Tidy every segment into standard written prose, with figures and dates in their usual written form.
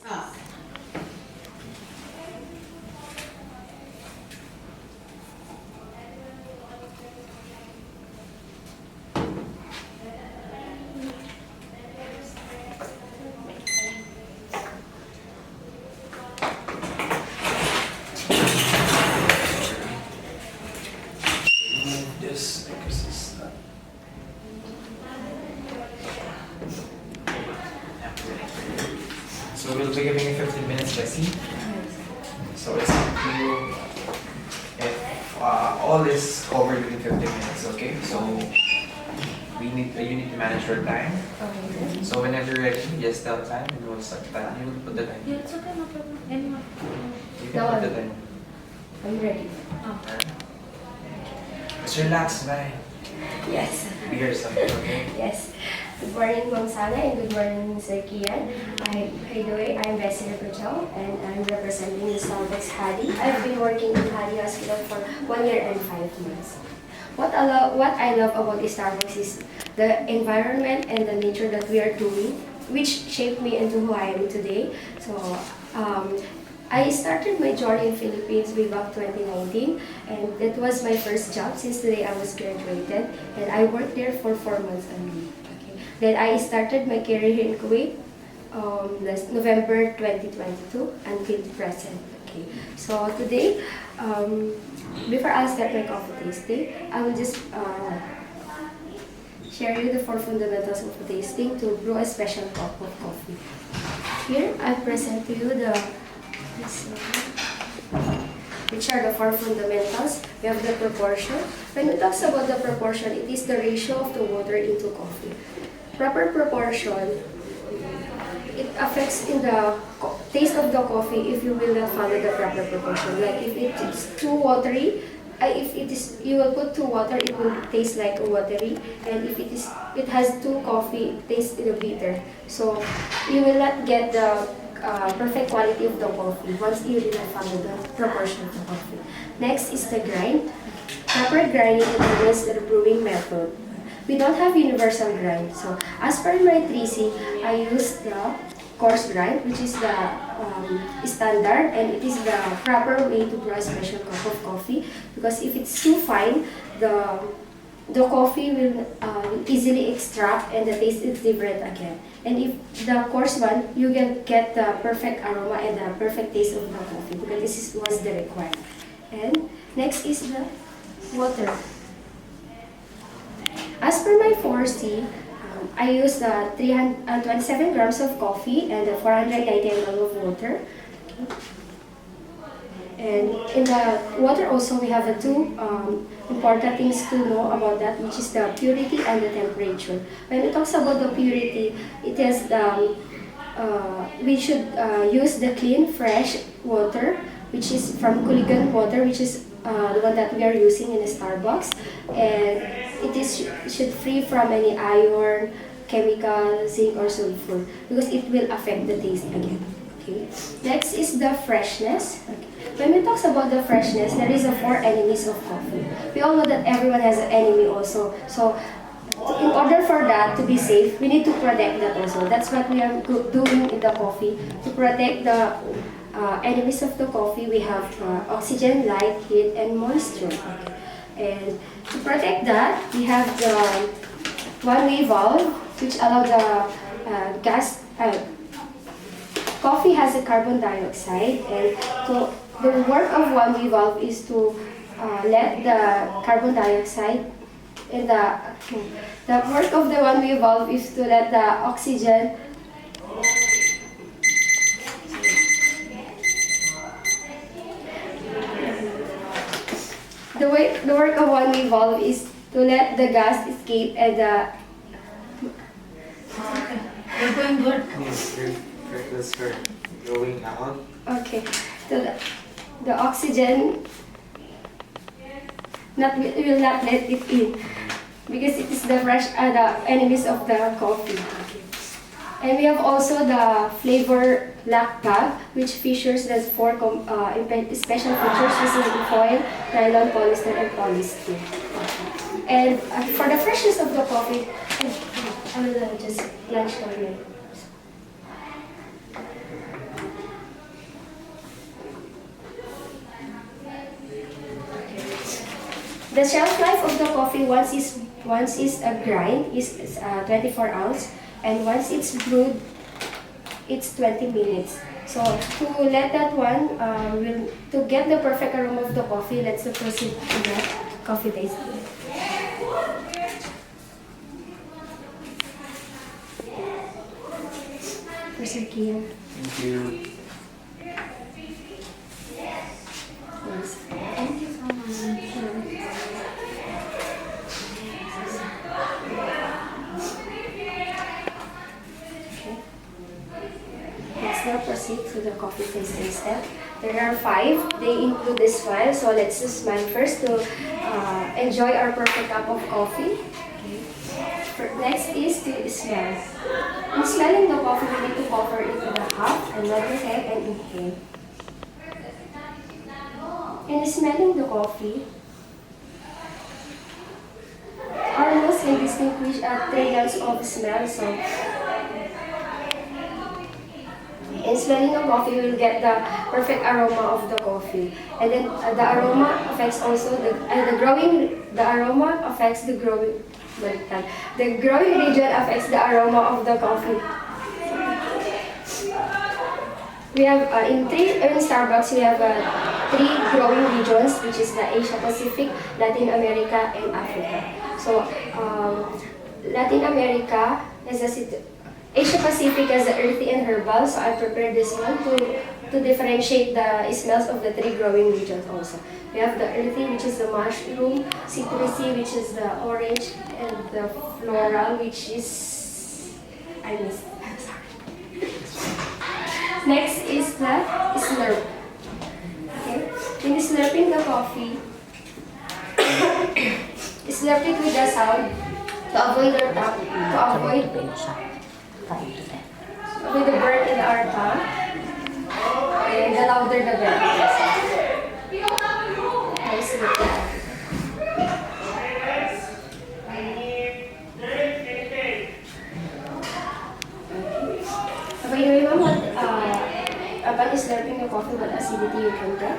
Ah. This because it's not. So we'll be giving you 15 minutes, BESIE. So it's up to you if all is covered within 15 minutes, okay? So you need to manage your time. Okay. So whenever you're ready, just tell time and we'll start the time. You will put the time. Yeah, it's okay, no problem. Anyone. You can put the time. Are you ready? Oh. Just relax, man. Yes. Be yourself, okay? Yes. Good morning, Ma'am Sana, and good morning, Sir Kian. By the way, I'm BESIE and I'm representing the Starbucks Hadi. I've been working in Hadi Hospital for 1 year and 5 months. What I love about the Starbucks is the environment and the nature that we are doing, which shaped me into who I am today. So, I started my journey in Philippines way back 2019, and that was my first job since the day I was graduated, and I worked there for 4 months only. Okay. Then I started my career here in Kuwait last November 2022 until present. Okay. So today, before I start my coffee tasting, I will just share you the 4 fundamentals of tasting to brew a special cup of coffee. Here, I present to you which are the 4 fundamentals. We have the proportion. When we talk about the proportion, it is the ratio of the water into coffee. Proper proportion, it affects in the taste of the coffee if you will not follow the proper proportion. Like if it is too watery, you will put too water, it will taste like a watery. And if it has too coffee, it tastes bitter. So you will not get the perfect quality of the coffee once you did not follow the proportion of the coffee. Next is the grind. Proper grinding determines the brewing method. We don't have universal grind. So as per my 3C, I use the coarse grind, which is the standard, and it is the proper way to brew a special cup of coffee, because if it's too fine, the coffee will easily extract and the taste is different again. And if the coarse one, you can get the perfect aroma and the perfect taste of the coffee, because this was the requirement. And next is the water. As per my 4C, I use the 327 grams of coffee and the 490 ml of water. And in the water also, we have the 2 important things to know about that, which is the purity and the temperature. When it talks about the purity, it is we should use the clean, fresh water, which is from Kuligan water, which is the one that we are using in a Starbucks, and it should free from any iron, chemical, zinc, or sulfur, because it will affect the taste again. Okay. Next is the freshness. Okay. When we talk about the freshness, there is 4 enemies of coffee. We all know that everyone has an enemy also. So in order for that to be safe, we need to protect that also. That's what we are doing in the coffee. To protect the enemies of the coffee, we have oxygen, light, heat, and moisture. Okay. And to protect that, we have the one-way valve, which allows the gas. Coffee has a carbon dioxide, and so the work of one-way valve is to let the carbon dioxide in the work of the one-way valve is to let the oxygen the work of one-way valve is to let the gas escape and the You're going good. Yes, you're going out. okay, so the oxygen will not let it in, because it is the enemies of the coffee. And we have also the flavor lock tab, which features the 4 special features, using foil, nylon, polyester, and polystyrene. And for the freshness of the coffee, I will just plunge for you. The shelf life of the coffee once is a grind is 24 ounce, and once it's brewed, it's 20 minutes. So to let that one, to get the perfect aroma of the coffee, let's proceed to the coffee tasting. Mr. Kian. Thank you. Yes. Thank you so much. Okay. Let's now proceed to the coffee tasting step. There are 5. They include the smile. So let's just smile first to enjoy our perfect cup of coffee. Okay. Next is to smell. In smelling the coffee, we need to cover it with a cup and nod your head and inhale. In smelling the coffee, our nose can distinguish 3 levels of smell. So, in smelling the coffee, we'll get the perfect aroma of the coffee. And then the aroma affects also the aroma affects the growing. The growing region affects the aroma of the coffee. We have in Starbucks we have 3 growing regions, which is the Asia Pacific, Latin America, and Africa. So Latin America has Asia Pacific has the earthy and herbal. So I prepared this one to differentiate the smells of the 3 growing regions also. We have the earthy, which is the mushroom, citrusy, which is the orange, and the floral, which is I missed. Next is the slurp. Okay. In slurping the coffee, slurp it with the sound to avoid the burn in our tongue, and the louder the better. Nice looking. By the way, ma'am, upon slurping the coffee, what acidity you can get?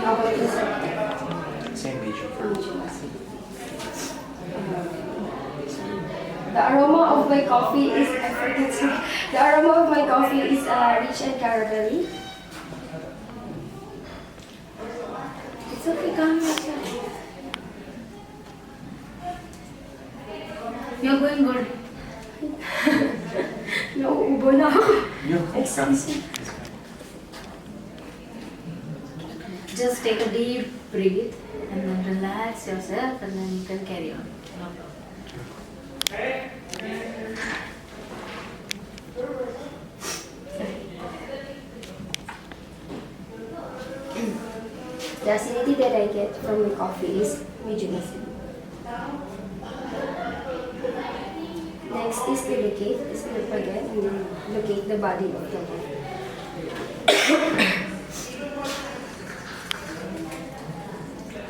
How about you, sir? Same region for Medium acidity. The aroma of my coffee is, I forget to, the aroma of my coffee is rich and caramelly. It's okay, come here. You're going good. Nauubo na ako. Excuse me. Just take a deep breath and then relax yourself and then you can carry on. No problem. The acidity that I get from the coffee is medium acidity. Next is to locate, again, and locate the body of the coffee.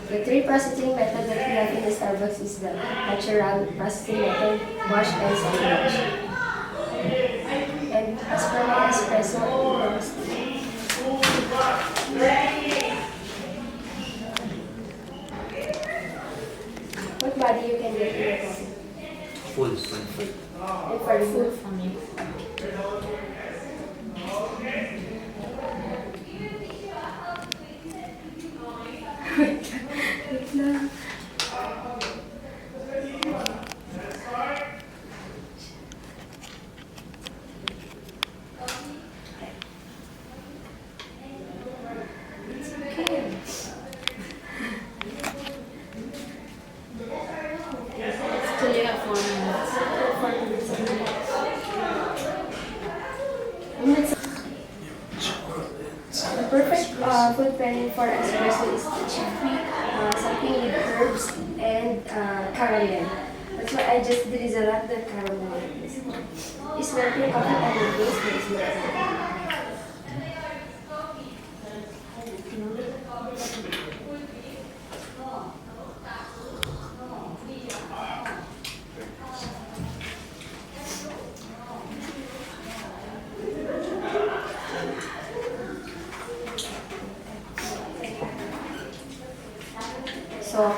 The 3 processing method that we have in the Starbucks is the natural processing method, wash and soft wash. And as per my espresso, what body you can get in your coffee? full. And for the food For me. Wait lang. It's okay. Still you have 4 minutes. 4 minutes. The perfect food pairing for espresso is the chickpea, something with herbs and caramel. That's why I just did is a lot the caramel. It's melting coffee and the base is melting. espresso.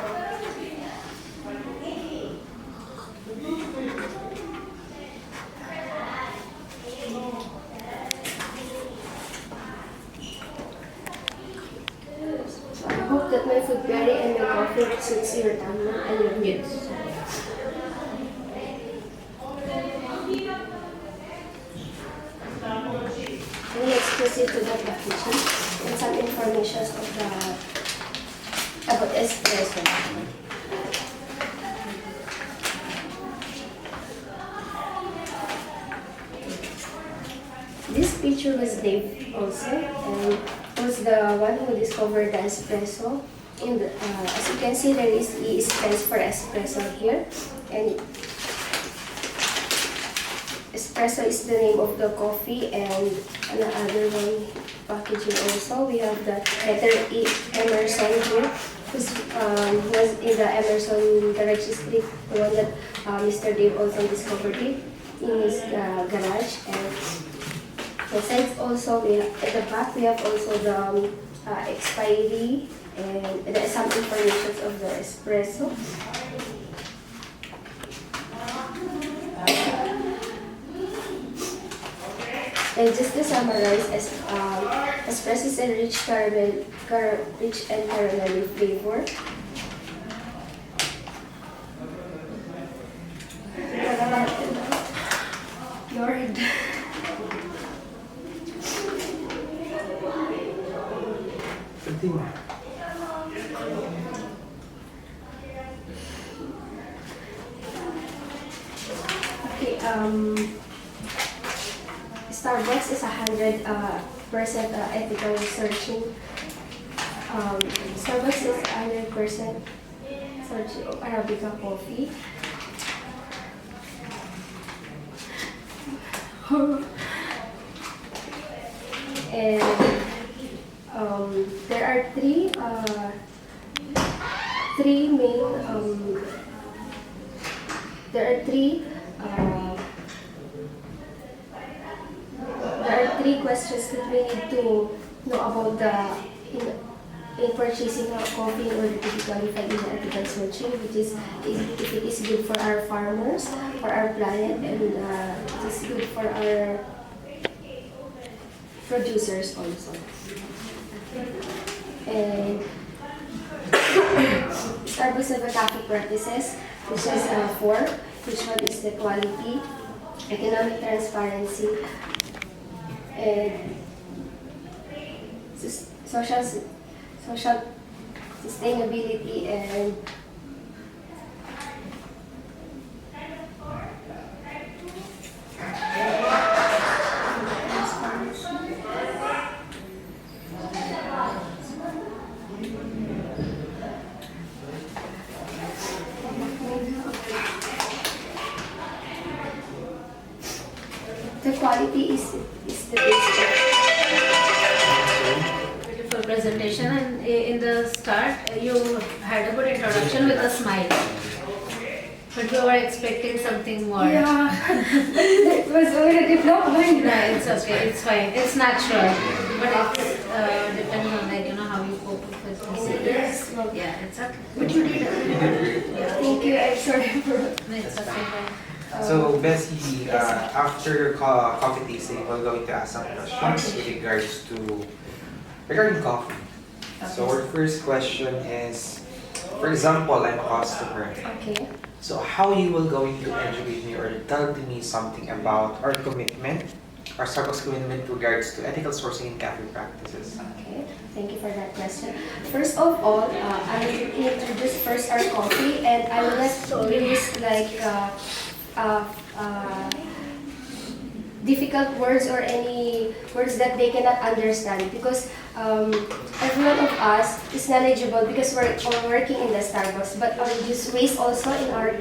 So I hope that my food pairing and my coffee suits your tama and your needs. Yes. And let's proceed to the packaging and some information about espresso. This picture was Dave also, and was the one who discovered the espresso. As you can see, there is E stands for espresso here, and espresso is the name of the coffee, and another one packaging also. We have the letter E, Emerson here, who's was in the Emerson Garage Street, the one that Mr. Dave also discovered it in his garage. And besides also, at the back we have also the expiry and some information of the espresso. And just to summarize, espresso is a rich and caramelly flavor. Lord. Continue. Okay, Starbucks is 100% ethical searching. Starbucks is 100% searching Arabica coffee. And there are three main there are three questions that we need to know about in purchasing a coffee in order to be qualified in the ethical searching, which is if it is good for our farmers, for our planet, and it is good for our producers also. And Starbucks have a coffee practices, which is four. Which one is the quality, economic transparency, and social sustainability, and the quality is the basic. Beautiful presentation, and in the start you had a good introduction with a smile. But we were expecting something more. Yeah, it was already blocked by No, it's okay, it's fine, it's natural. But it's depends on like, how you cope with this. Yes. Yeah, it's okay. But you did Yeah, thank you. I'm sorry for. No, it's okay. So, Bessie, after your coffee tasting, we're going to ask some questions regarding coffee. So, our first question is, for example, I'm a customer. Okay. So, how you will going to educate me or tell to me something about our commitment, our Starbucks commitment regards to ethical sourcing and cafe practices? Okay. Thank you for that question. First of all, I will introduce first our coffee, and I will not use like difficult words or any words that they cannot understand, because every one of us is knowledgeable because we're all working in the Starbucks, but reduce waste also in our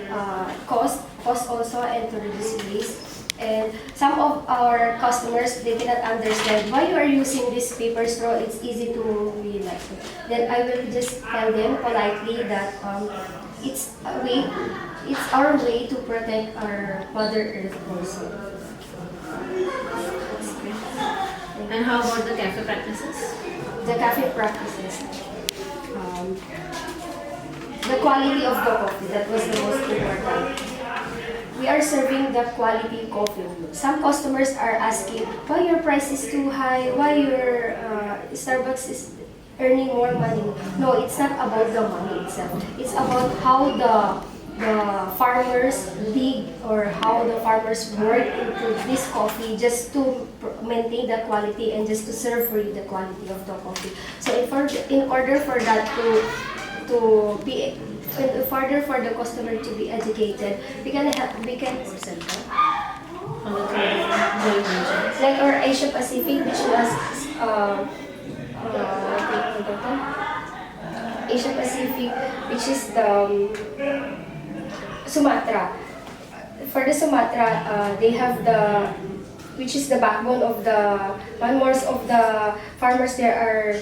cost also, and to reduce waste. And some of our customers, they cannot understand why you are using this paper straw. It's easy to be like it. Then I will just tell them politely that it's our way to protect our Mother Earth also. And how about the cafe practices? The cafe practices. the quality of the coffee. That was the most important. We are serving the quality coffee. Some customers are asking why your price is too high, why your Starbucks is earning more money. No, it's not about the money itself. It's about how the farmers dig or how the farmers work into this coffee just to maintain the quality and just to serve for you the quality of the coffee. So in order for that to be in order for the customer to be educated, we can like our Asia Pacific, which was Asia Pacific, which is the Sumatra. For the Sumatra, they have which is the backbone of most of the farmers there are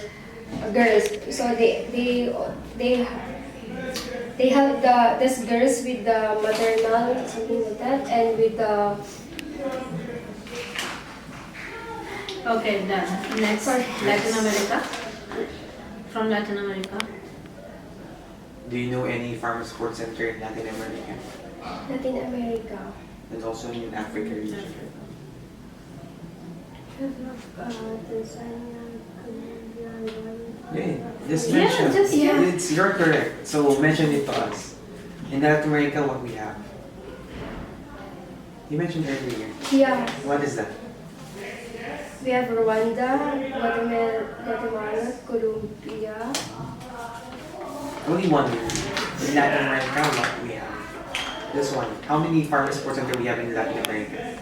girls. So they have these girls with the maternal, something like that, and with the... Okay, done. Next, Latin America. From Latin America. Do you know any farmers sports center in Latin America? Latin America. And also in Africa region. Tanzania, Yeah, just mention. It's you're correct. So mention it to us. In Latin America, what we have? You mentioned earlier. Yeah, What is that? we have Rwanda, Guatemala, Colombia. Only one. In Latin America, what we have? This one. How many farmers sports center we have in Latin America?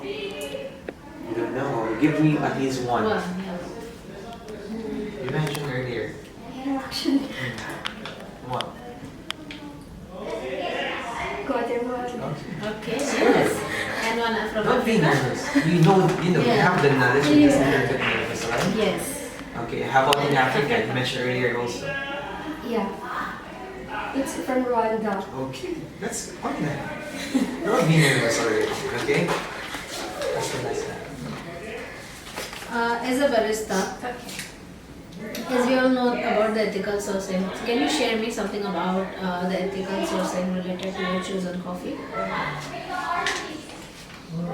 You don't know. Give me at least one. Yeah. You mentioned earlier. Yeah, actually. What? Guatemala. Okay, yes. And one from Don't be Africa. nervous. You know, you Yeah. have the knowledge. You just need to be nervous, right? Yes. Okay. How about in Africa? You mentioned earlier also. Yeah. It's from Rwanda. Okay, that's fine then. Don't be nervous already, okay? That's the nice one. As a barista, as we all know about the ethical sourcing, can you share me something about the ethical sourcing related to your chosen coffee? As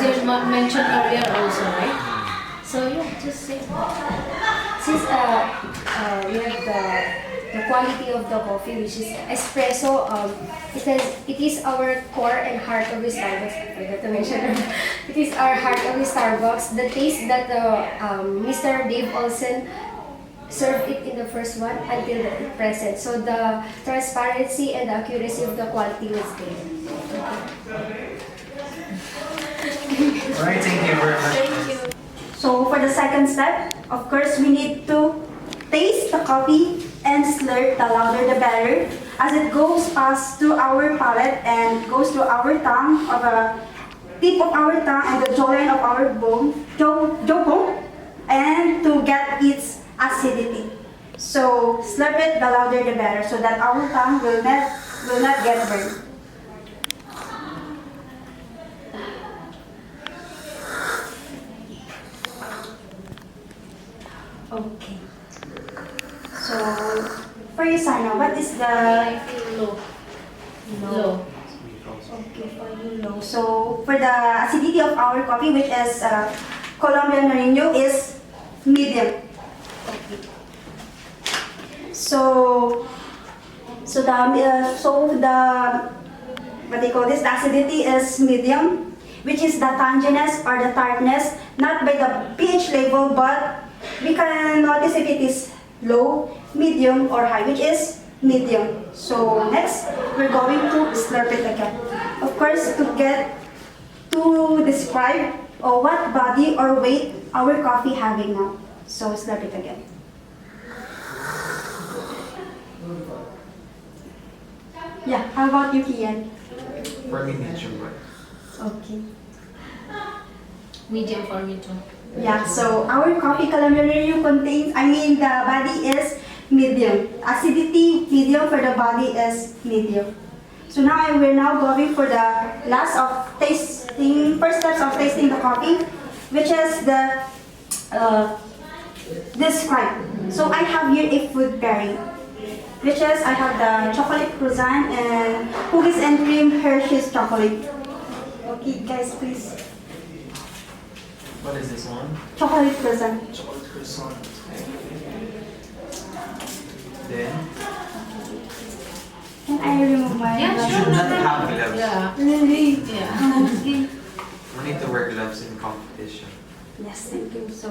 you mentioned earlier also, right? So yeah, just say. Since we have the quality of the coffee, which is espresso, it is our core and heart of the Starbucks. I forgot to mention that. It is our heart of the Starbucks. The taste that Mr. Dave Olsen served it in the first one until the present. So the transparency and the accuracy of the quality was there. Alright, thank you very much. Thank you. So for the second step, of course, we need to taste the coffee and slurp, the louder the better, as it goes past through our palate and goes to our tongue, of the tip of our tongue and the jawline of our jawbone, and to get its acidity. So slurp it, the louder the better, so that our tongue will not get burned. Okay. So, for you, Sana, what is the... I feel low. Low. Okay, for you, low. So, for the acidity of our coffee, which is Colombian Merino, is medium. Okay. So the what they call this, the acidity is medium, which is the tanginess or the tartness, not by the pH level, but we can notice if it is low, medium, or high, which is medium. So next, we're going to slurp it again. Of course, to describe what body or weight our coffee having now. So slurp it again. Yeah, how about you, Kian? For me, medium. Okay. Medium for me too. Yeah, so our coffee calamari contains, the body is medium. Acidity, medium, for the body is medium. So now we're now going for the first steps of tasting the coffee, which is the describe. So I have here a food pairing. which is I have the chocolate croissant and cookies and cream Hershey's chocolate. Okay, guys, please. What is this one? Chocolate croissant. Chocolate croissant. Then, Can I remove my Yeah, glasses? sure. should not no have problem. gloves. Yeah. Really? Yeah. Okay. we need to wear gloves in competition. Yes, thank you. So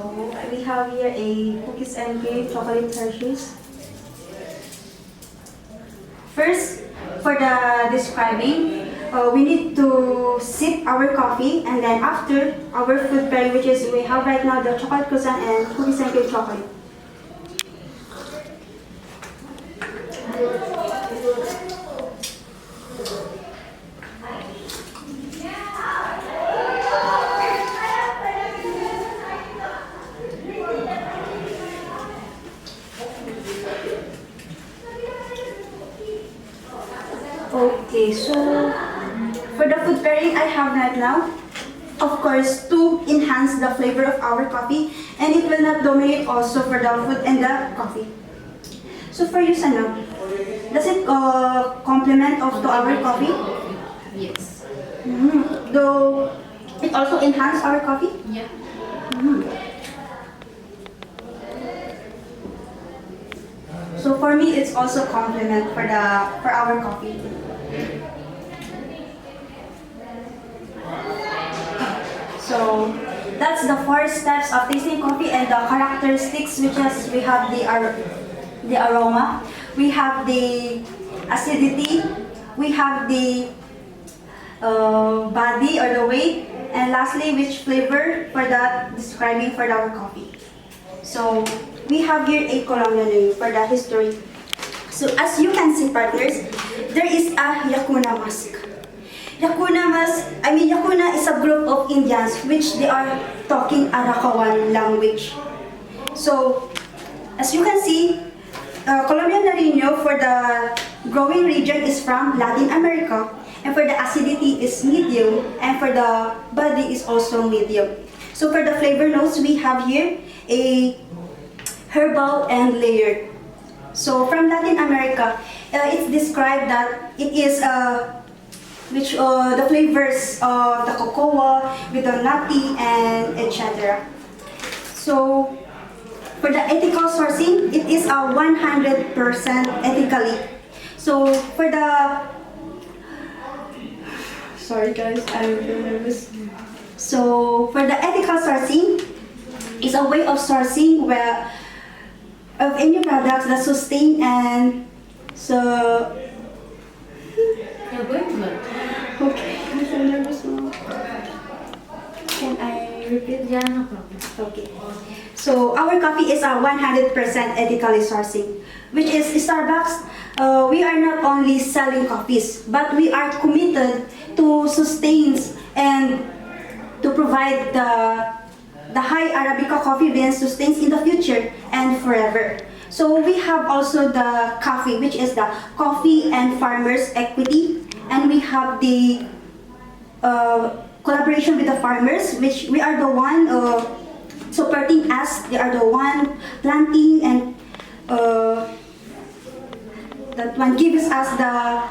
we have here a cookies and cream chocolate Hershey's. First, for the describing, we need to sip our coffee, and then after our food pairing, which is we have right now the chocolate croissant and cookies and cream chocolate. Okay, so for the food pairing I have right now, of course, to enhance the flavor of our coffee, and it will not dominate also for the food and the coffee. So for you, Sana, does it complement of to our coffee? Yes. Though it also enhance our coffee? Yeah. So for me, it's also complement for our coffee. So that's the 4 steps of tasting coffee and the characteristics, which is we have the aroma, we have the acidity, we have the body or the weight, and lastly, which flavor for that describing for our coffee. So we have here a Colombian for the history. So as you can see, partners, there is a Yakuna mask. Yakuna is a group of Indians which they are talking Arakawan language. So as you can see, Colombian Nariño for the growing region is from Latin America, and for the acidity is medium, and for the body is also medium. So for the flavor notes, we have here a herbal and layered. So from Latin America, it's described that it is the flavors of the cocoa with the nutty and etc. So for the ethical sourcing, it is a 100% ethically. So for the sorry guys, I'm really nervous. So for the ethical sourcing, it's a way of sourcing where of any products that sustain and so. You're going good. Okay, I'm so nervous now. Can I repeat? Yeah, no problem. Okay. So our coffee is a 100% ethically sourcing, which is Starbucks. We are not only selling coffees, but we are committed to sustain and to provide the high Arabica coffee beans sustains in the future and forever. So we have also the coffee, which is the Coffee and Farmers Equity, and we have the collaboration with the farmers, which we are the one supporting us. They are the one planting, and that one gives us the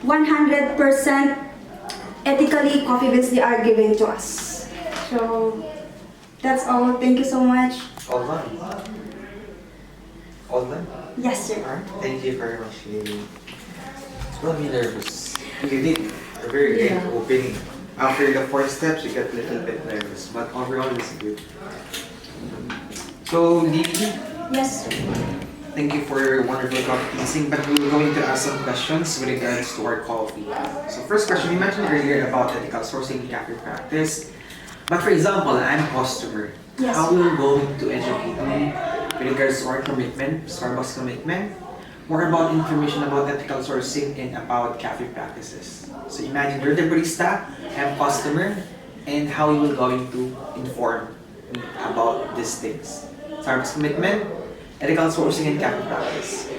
100% ethically coffee beans they are giving to us. So that's all. Thank you so much. All done. All done? Yes, sir. Alright, thank you very much, lady. Don't be nervous. You did a very great Yeah. opening. After the 4 steps, you got a little bit nervous, but overall it's good. So, Lily, Yes, sir. thank you for your wonderful coffee tasting, but we're going to ask some questions with regards to our coffee. So, first question, you mentioned earlier about ethical sourcing coffee practice. But for example, I'm a customer. Yes. How are you going to educate me with regards to our commitment, Starbucks commitment, more about information about ethical sourcing and about cafe practices? So imagine you're the barista, I'm a customer, and how you will going to inform me about these things. Starbucks commitment, ethical sourcing, and cafe practice.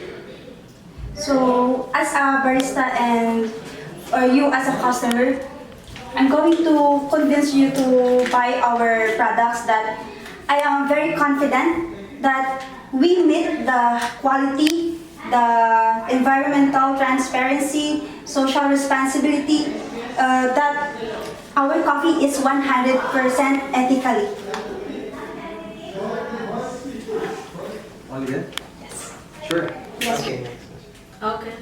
So, as a barista and you as a customer, I'm going to convince you to buy our products that I am very confident that we meet the quality, the environmental transparency, social responsibility, that our coffee is 100% ethically. Only that? Yes. Sure. Yes. Okay. Okay.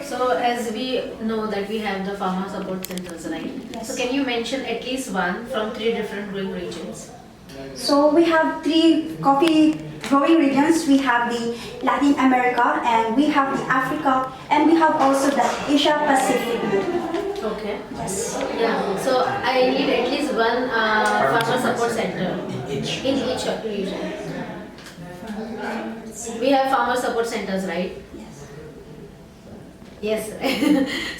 So as we know that we have the farmer support centers, right? Yes. So can you mention at least one from 3 different growing regions? So we have 3 coffee growing regions. We have the Latin America, and we have the Africa, and we have also the Asia Pacific. Okay. Yes. Yeah. So I need at least one farmer support center In each. in each region. We have farmer support centers, right? Yes. Yes.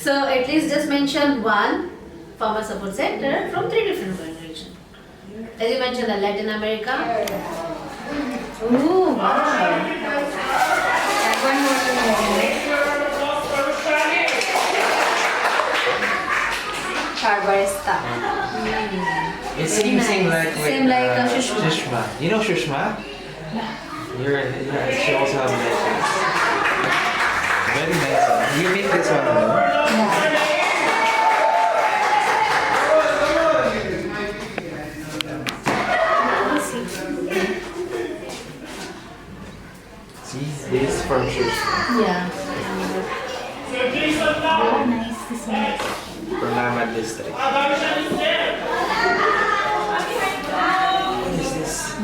So at least just mention one farmer support center from 3 different growing regions. As you mentioned, the Latin America. Ooh, wow. One more. Barista. It Very seems nice. same like Same like Shushma. Shushma. You know Shushma? She also has that. Very nice. You make this one, no? See, this from Shushma. Yeah. Very nice this one. From Namad district.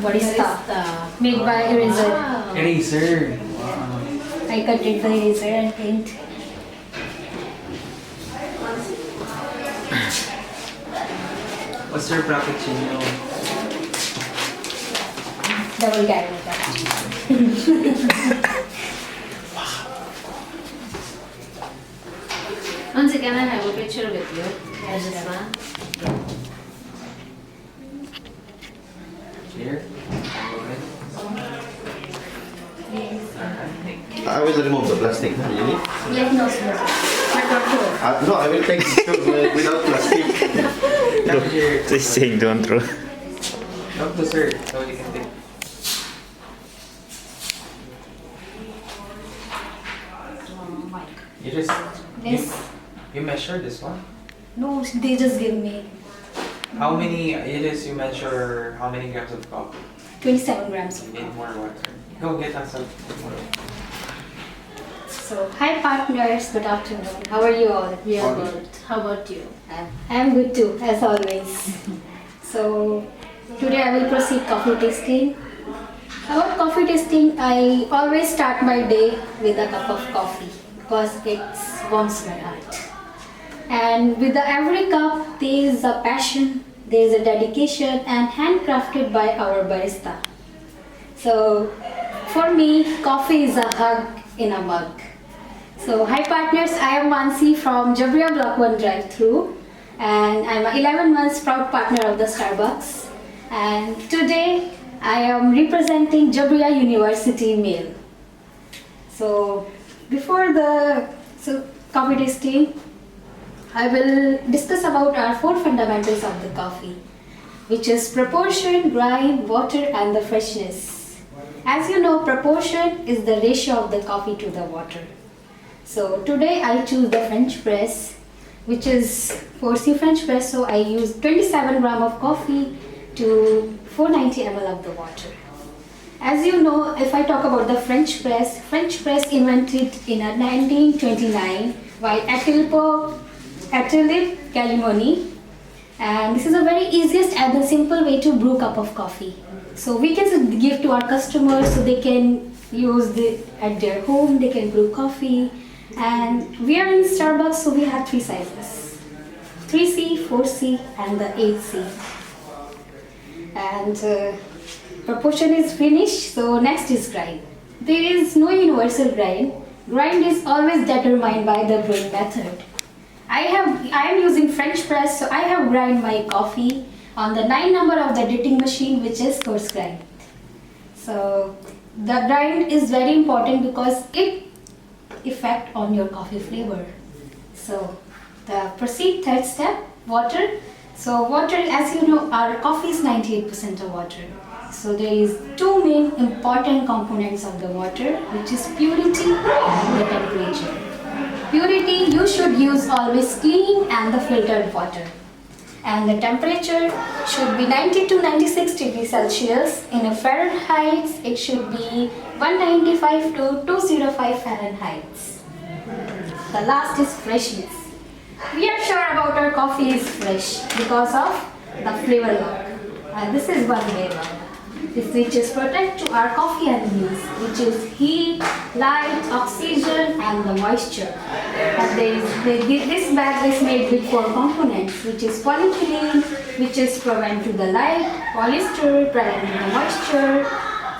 What is this? Barista, made by eraser. Wow. Eraser. Wow. I cut it by eraser and paint. What's your frappuccino? Double caramel. Once again, I have a picture with you. There's this one. Here. I will remove the plastic. Really? Let no smoke. No, I will take it without plastic. Come here. Just saying don't throw. Come to sir, so you can take. You just This. you measure this one. No, they just give me How many? You measure how many grams of coffee. 27 grams. You need more water. Go get us some more. So, hi partners, good afternoon. How are you all? We are good. How about you? I'm good too, as always. So, today I will proceed coffee tasting. About coffee tasting, I always start my day with a cup of coffee because it warms my heart. And with every cup, there is a passion, there is a dedication, and handcrafted by our barista. So, for me, coffee is a hug in a mug. So, hi partners, I am Mansi from Jabria Block 1 Drive-Thru, and I'm an 11 months proud partner of the Starbucks. And today, I am representing Jabria University Mail. So, before the coffee tasting, I will discuss about our 4 fundamentals of the coffee, which is proportion, grind, water, and the freshness. As you know, proportion is the ratio of the coffee to the water. So today I choose the French press, which is 4C French press. So I use 27 gram of coffee to 490 ml of the water. As you know, if I talk about the French press invented in 1929 by Atelier Calimoni, and this is a very easiest and the simple way to brew a cup of coffee. So we can give to our customers so they can use it at their home, they can brew coffee. And we are in Starbucks, so we have 3 sizes, 3C, 4C, and the 8C. And proportion is finished, so next is grind. There is no universal grind. Grind is always determined by the brewing method. I am using French press, so I have grind my coffee on the 9 number of the dipping machine, which is coarse grind. So the grind is very important because it effect on your coffee flavor. So the proceed third step, water. So water, as you know, our coffee is 98% of water. So there is two main important components of the water, which is purity and the temperature. Purity, you should use always clean and the filtered water. And the temperature should be 90 to 96 degrees Celsius. In a Fahrenheit, it should be 195 to 205 Fahrenheit. The last is freshness. We are sure about our coffee is fresh because of the flavor lock. And this is one way around. This switches protect to our coffee enemies, which is heat, light, oxygen and the moisture. And this bag is made with 4 components, which is polyethylene, which is prevent to the light, polyester prevent to the moisture,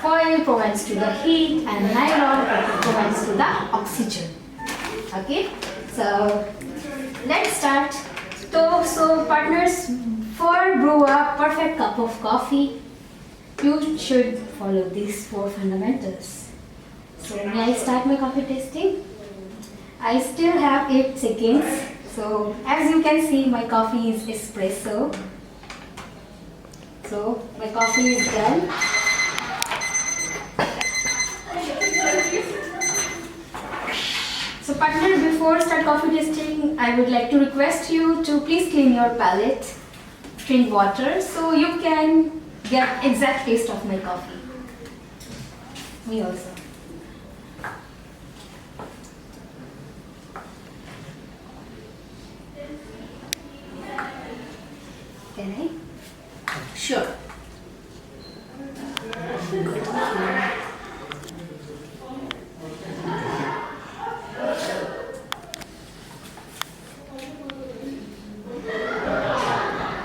foil prevents to the heat, and nylon prevents to the oxygen. Okay, so let's start. So partners, for brew a perfect cup of coffee, you should follow these 4 fundamentals. So may I start my coffee tasting? I still have 8 seconds. So as you can see, my coffee is espresso. So my coffee is done. So partner, before start coffee tasting, I would like to request you to please clean your palate, drink water, so you can get exact taste of my coffee. Me also. Can I? Sure.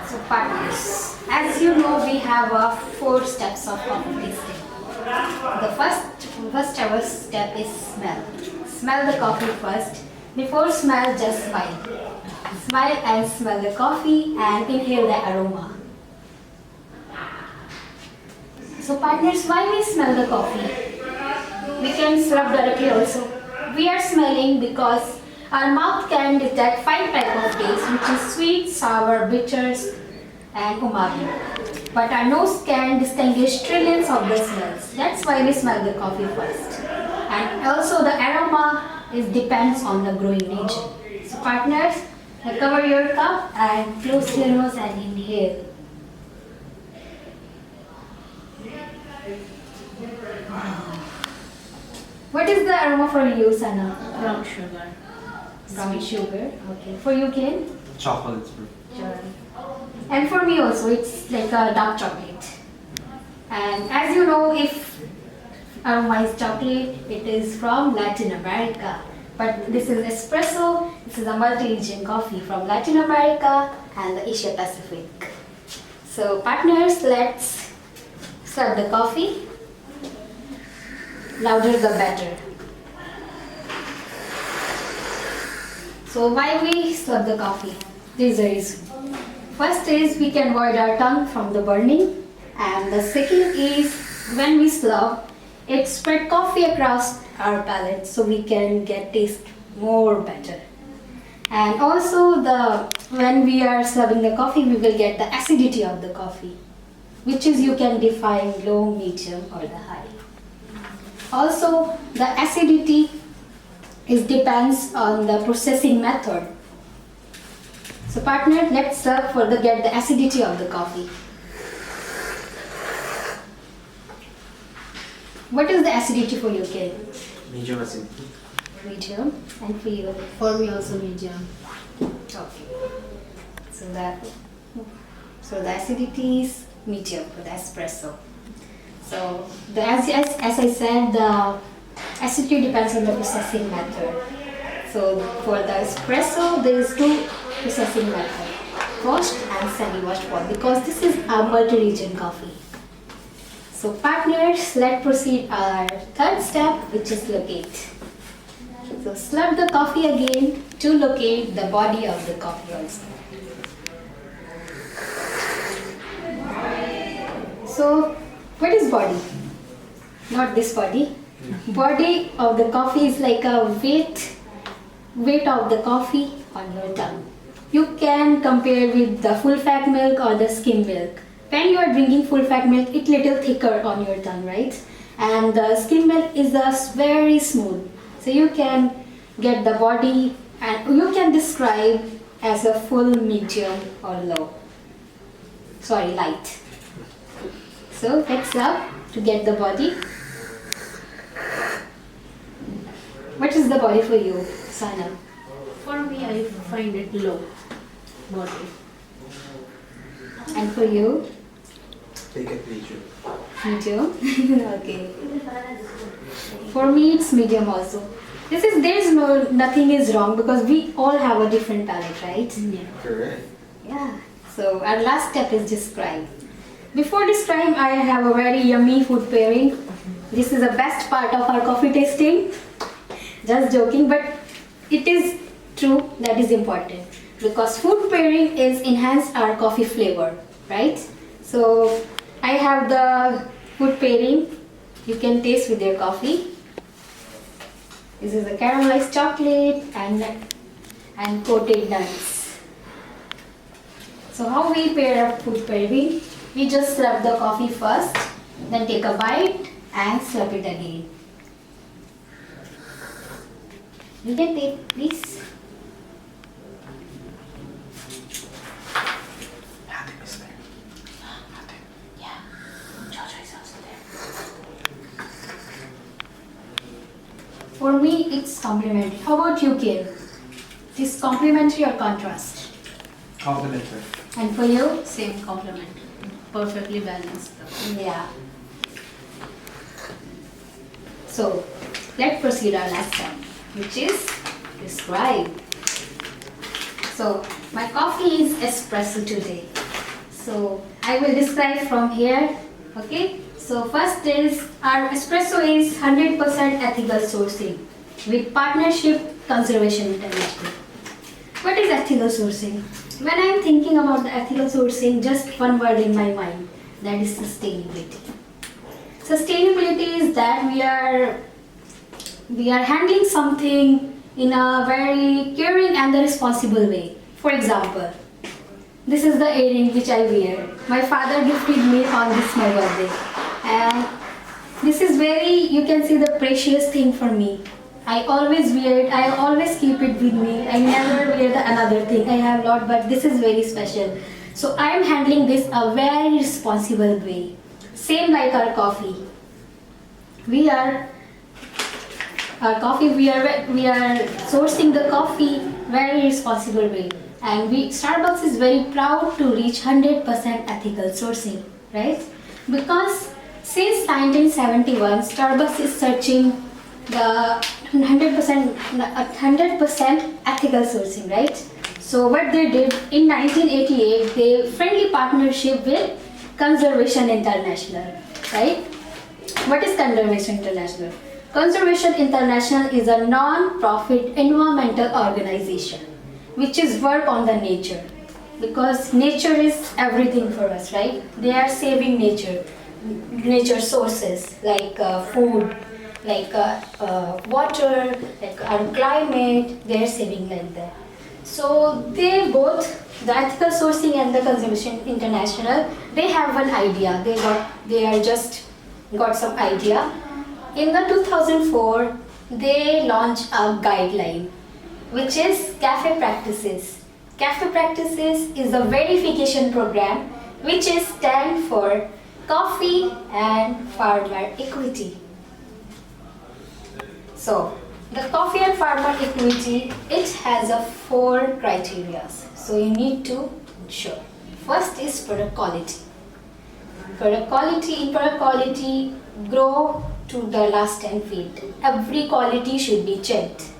So partners, as you know, we have 4 steps of coffee tasting. The first ever step is smell. Smell the coffee first. Before smell, just smile. Smile and smell the coffee and inhale the aroma. So partners, why we smell the coffee? We can slurp directly also. We are smelling because our mouth can detect 5 types of taste, which is sweet, sour, bitters, and umami. But our nose can distinguish trillions of the smells. That's why we smell the coffee first. And also the aroma depends on the growing region. So partners, cover your cup and close your nose and inhale. What is the aroma for you, Sana? Brown sugar. Brown sugar. Okay. For you, Ken? Chocolate. Sure. And for me also, it's like a dark chocolate. And as you know, if aroma is chocolate, it is from Latin America. But this is espresso. This is a multi-region coffee from Latin America and the Asia Pacific. So partners, let's serve the coffee. Louder the better. So why we serve the coffee? There's a reason. First is we can avoid our tongue from the burning, and the second is when we slurp, it spread coffee across our palate so we can get taste more better. And also when we are slurping the coffee, we will get the acidity of the coffee, which is you can define low, medium or the high. Also the acidity depends on the processing method. So partner, let's serve for get the acidity of the coffee. What is the acidity for you, Ken? Medium acid. Medium. And for you? For me also medium. Okay. So the acidity is medium for the espresso. So as I said, the acidity depends on the processing method. So for the espresso, there is 2 processing methods, washed and semi-washed form, because this is a multi-region coffee. So partners, let's proceed our third step, which is locate. So slurp the coffee again to locate the body of the coffee also. So what is body? Not this body. Body of the coffee is like a weight of the coffee on your tongue. You can compare with the full fat milk or the skim milk. when you are drinking full fat milk, it's little thicker on your tongue, right? And the skim milk is just very smooth. So you can get the body, and you can describe as a full, medium or low. Sorry, light. So let's up to get the body. What is the body for you, Sana? For me, I find it low body. And for you? Take it medium. Medium? Okay. For me, it's medium also. Nothing is wrong because we all have a different palate, right? Yeah. Correct. Yeah. So our last step is describe. Before describe, I have a very yummy food pairing. This is the best part of our coffee tasting. Just joking, but it is true, that is important. Because food pairing is enhance our coffee flavor, right? So I have the food pairing. You can taste with your coffee. This is the caramelized chocolate and coated nuts. So how we pair up food pairing? We just slurp the coffee first, then take a bite and slurp it again. You can take, please. For me, it's complementary. How about you, Kim? Is complementary or contrast? Complimentary. And for you? Same complement. Perfectly balanced. Yeah. So, let's proceed our last step, which is describe. So, my coffee is espresso today. So, I will describe from here. Okay. So, first is our espresso is 100% ethical sourcing with partnership Conservation International. What is ethical sourcing? When I am thinking about the ethical sourcing, just one word in my mind, that is sustainability. Sustainability is that we are handling something in a very caring and a responsible way. For example, this is the earring which I wear. My father gifted me on this my birthday, and this is very, you can see, the precious thing for me. I always wear it, I always keep it with me. I never wear the another thing. I have a lot, but this is very special. So I am handling this a very responsible way. Same like our coffee. We are sourcing the coffee very responsible way. And Starbucks is very proud to reach 100% ethical sourcing, right? Because since 1971, Starbucks is searching the 100% ethical sourcing, right? So what they did in 1988, they friendly partnership with Conservation International, right? What is Conservation International? Conservation International is a non-profit environmental organization which is work on the nature, because nature is everything for us, right? They are saving nature sources like food, like water, like our climate. They are saving like that. So they both, the ethical sourcing and the Conservation International, they have one idea. They are just got some idea. In the 2004, they launched a guideline, which is Cafe Practices. Cafe Practices is a verification program which is stand for Coffee and Farmer Equity. So, the Coffee and Farmer Equity, it has a 4 criteria. So you need to ensure. First is product quality. Product quality grow to the last 10 feet. Every quality should be checked.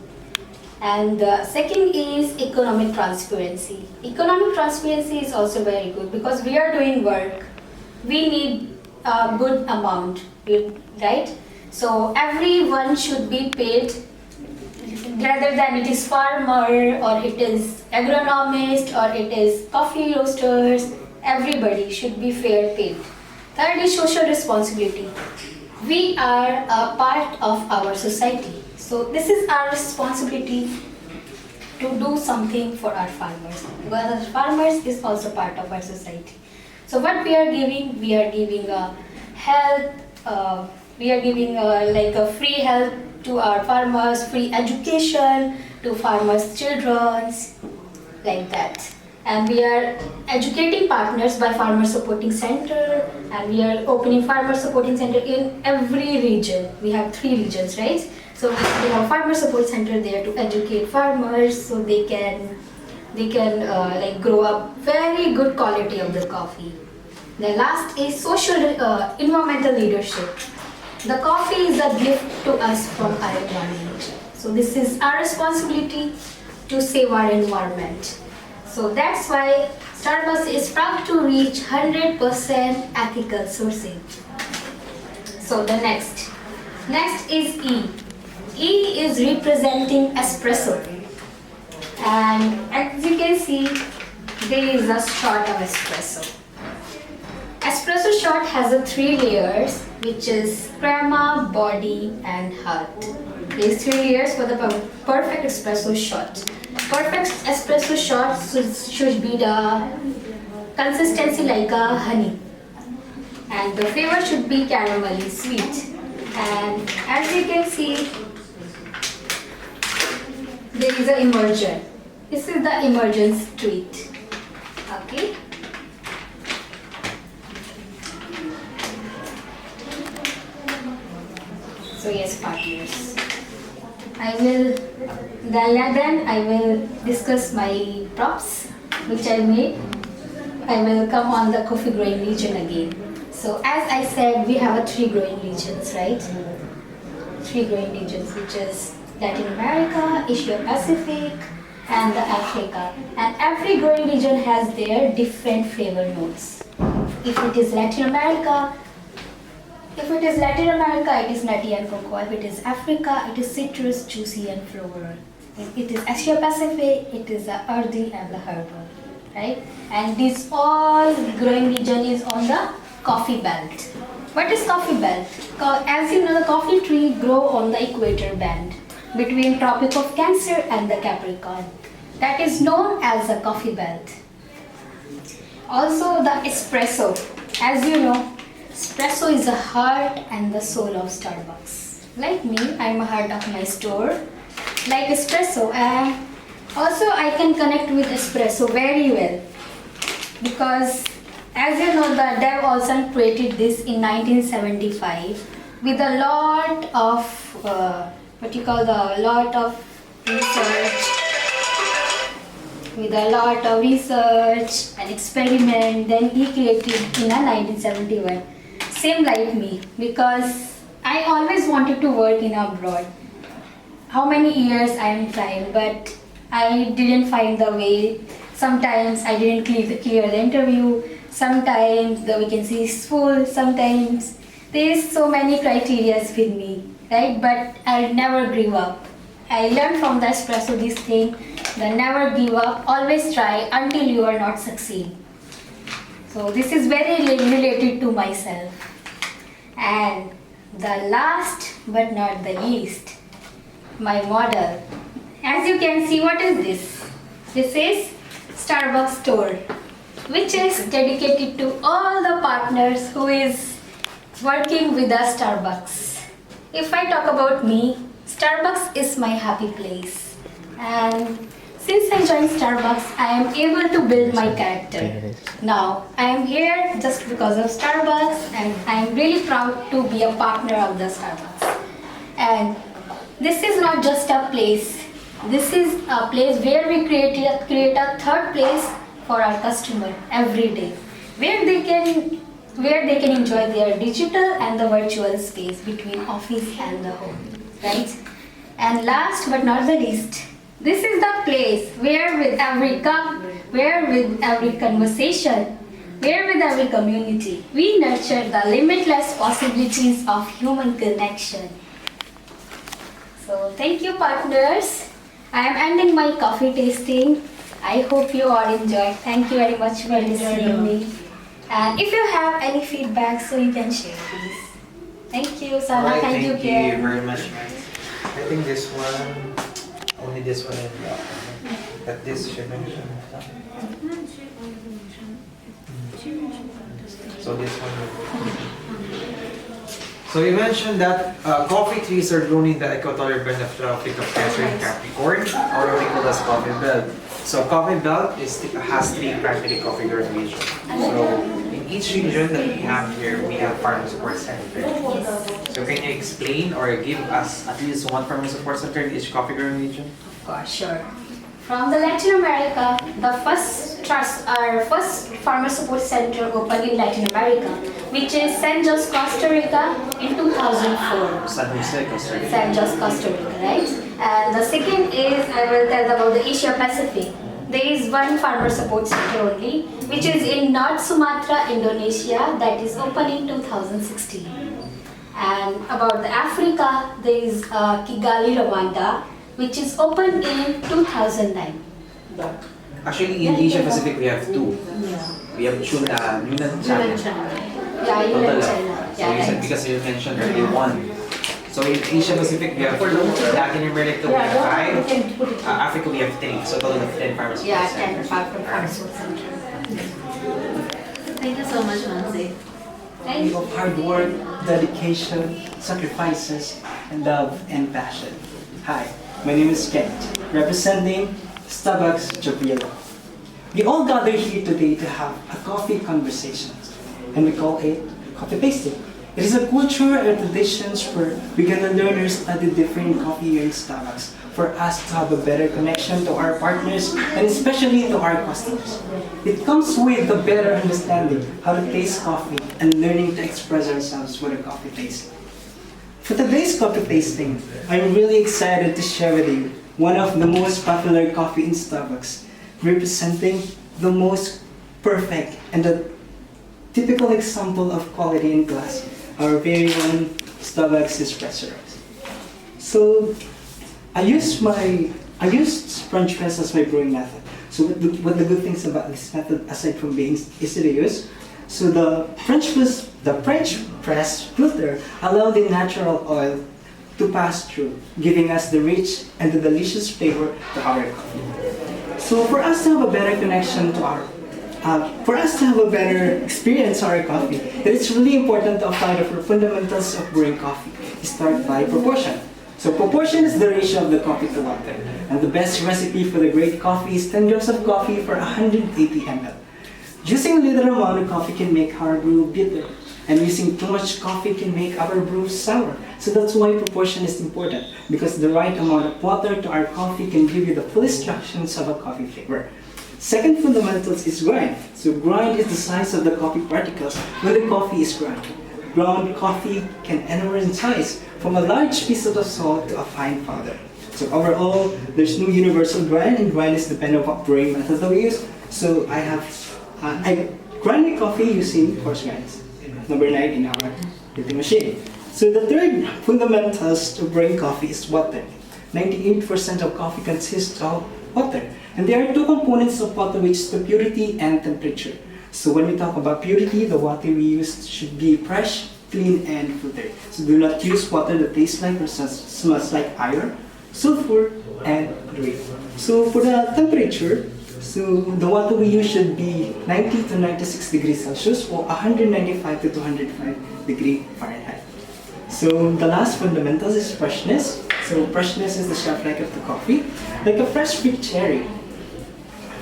And the second is economic transparency. Economic transparency is also very good because we are doing work. We need a good amount, right? So everyone should be paid, rather than it is farmer or it is agronomist or it is coffee roasters. Everybody should be fair paid. Third is social responsibility. We are a part of our society. So this is our responsibility to do something for our farmers, because our farmers is also part of our society. So what we are giving? We are giving health. We are giving like a free health to our farmers, free education to farmers' children, like that. And we are educating partners by Farmer Supporting Center, and we are opening Farmer Supporting Center in every region. We have 3 regions, right? So we have Farmer Support Center there to educate farmers so they can like grow up very good quality of the coffee. The last is social environmental leadership. The coffee is a gift to us from our environment. So this is our responsibility to save our environment. So that's why Starbucks is proud to reach 100% ethical sourcing. So the next is E. E is representing espresso. And as you can see, there is a shot of espresso. Espresso shot has 3 layers, which is crema, body, and heart. These 3 layers for the perfect espresso shot. Perfect espresso shot should be the consistency like a honey, and the flavor should be caramelly sweet. And as you can see, there is an immersion. This is the immersion treat. Okay. So yes, partners. Then I will discuss my props which I made. I will come on the coffee growing region again. So as I said, we have 3 growing regions, right? 3 growing regions, which is Latin America, Asia Pacific, and the Africa. And every growing region has their different flavor notes. If it is Latin America, it is nutty and cocoa. If it is Africa, it is citrus, juicy and floral. If it is Asia Pacific, it is earthy and the herbal, right? And this all growing region is on the coffee belt. What is coffee belt? As you know, the coffee tree grow on the equator band between Tropic of Cancer and the Capricorn. That is known as the coffee belt. Also the espresso. As you know, espresso is the heart and the soul of Starbucks. Like me, I am a heart of my store. Like espresso, and also I can connect with espresso very well, because as you know, the Dev Olson created this in 1975 with a lot of research and experiment. Then he created in 1971. Same like me, because I always wanted to work in abroad. How many years I am trying, but I didn't find the way. Sometimes I didn't clear the interview. Sometimes the vacancy is full. Sometimes there is so many criteria with me, right? But I never give up. I learned from the espresso this thing, that never give up, always try until you are not succeed. So this is very related to myself. And the last but not the least, my model. As you can see, what is this? This is Starbucks store, which is dedicated to all the partners who is working with us Starbucks. If I talk about me, Starbucks is my happy place. And since I joined Starbucks, I am able to build my character. Now, I am here just because of Starbucks, and I am really proud to be a partner of the Starbucks. And this is not just a place. This is a place where we create a third place for our customer every day, where they can enjoy their digital and the virtual space between office and the home, right? And last but not the least, this is the place where with every cup, where with every conversation, where with every community, we nurture the limitless possibilities of human connection. So thank you, partners. I am ending my coffee tasting. I hope you all enjoyed. Thank you very much for listening me. And if you have any feedback, so you can share, please. Thank you, Sana. Alright, thank you, thank you Kian. very much, man. I think this one Only this one and but this she mentioned. So this one. So you mentioned that coffee trees are grown in the equatorial belt of Tropic of Cancer and Capricorn, or what we call as coffee belt. So coffee belt has 3 primary coffee growing regions. So in each region that we have here, we have farmer support center. So can you explain or give us at least one farmer support center in each coffee growing region? Of course, sure. From the Latin America, the first farmer support center opened in Latin America, which is San Jose, Costa Rica in 2004. San Jose, Costa Rica. San Jose, Costa Rica, right? And the second is, I will tell about the Asia Pacific. There is one farmer support center only, which is in North Sumatra, Indonesia, that is open in 2016. And about the Africa, there is Kigali, Rwanda, which is open in 2009. Actually, in Asia Pacific, we have 2. Yeah. We have Yunnan, China. Yeah, you Total. China. So Yeah, you said right. because you mentioned earlier 1. So in Asia Pacific, we have 2. Latin America, we have 5. Africa, we have 3. So total of 10 farmers. Yeah, 10 farmer support center. Thank you so much, Mansi. Thank you. Of hard work, dedication, sacrifices, and love and passion. Hi, my name is Kent, representing Starbucks Jabrilo. We all gather here today to have a coffee conversation, and we call it coffee tasting. It is a culture and traditions where we can learn or study different coffee here in Starbucks for us to have a better connection to our partners and especially to our customers. It comes with a better understanding how to taste coffee and learning to express ourselves with a coffee taste. For today's coffee tasting, I'm really excited to share with you one of the most popular coffee in Starbucks, representing the most perfect and the typical example of quality in glass, our very own Starbucks espresso. So I used French press as my brewing method. So what the good things about this method, aside from being easy to use, so the French press filter allow the natural oil to pass through, giving us the rich and the delicious flavor to our coffee. So for us to have a better connection to for us to have a better experience to our coffee, it is really important to apply the fundamentals of brewing coffee. Start by proportion. So proportion is the ratio of the coffee to water. And the best recipe for the great coffee is 10 grams of coffee for 180 ml. Using a little amount of coffee can make our brew bitter. And using too much coffee can make our brew sour. So that's why proportion is important, because the right amount of water to our coffee can give you the full instructions of a coffee flavor. Second fundamentals is grind. So grind is the size of the coffee particles when the coffee is ground. Ground coffee can anywhere in size, from a large piece of salt to a fine powder. So overall, there's no universal grind, and grind is dependent on what brewing method that we use. So I grind my coffee using coarse grinds. Number 9 in our brewing machine. So the third fundamentals to brewing coffee is water. 98% of coffee consists of water. And there are 2 components of water, which is the purity and temperature. So when we talk about purity, the water we use should be fresh, clean, and filtered. So do not use water that tastes like or smells like iron, sulfur, and grit. So for the temperature, so the water we use should be 90 to 96 degrees Celsius or 195 to 205 degree Fahrenheit. So the last fundamentals is freshness. So freshness is the shelf life of the coffee. Like a fresh picked cherry.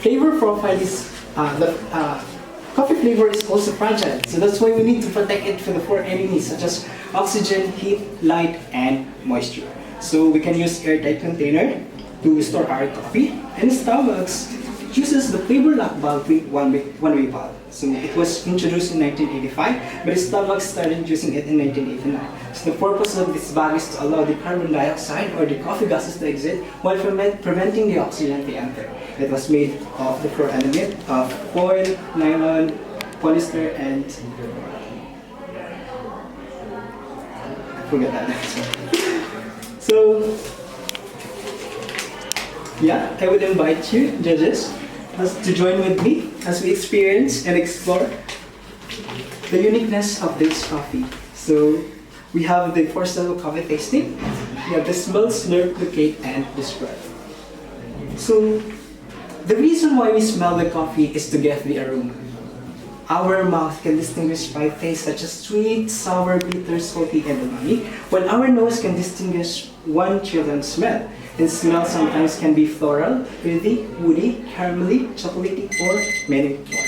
Flavor profile is, coffee flavor is also fragile. So that's why we need to protect it from the 4 enemies such as oxygen, heat, light, and moisture. So we can use airtight container to store our coffee. And Starbucks uses the flavor lock valve with one-way valve. So it was introduced in 1985, but Starbucks started using it in 1989. So the purpose of this valve is to allow the carbon dioxide or the coffee gases to exit while preventing the oxygen to enter. It was made of the 4 element of foil, nylon, polyester, and I forget that. So yeah, I would invite you, judges, to join with me as we experience and explore the uniqueness of this coffee. So we have the 4 level coffee tasting. We have the smell, slurp, locate, and describe. So the reason why we smell the coffee is to get the aroma. Our mouth can distinguish by tastes such as sweet, sour, bitter, salty, and umami, while our nose can distinguish one children's smell. And smell sometimes can be floral, earthy, woody, caramelly, chocolatey, or many more.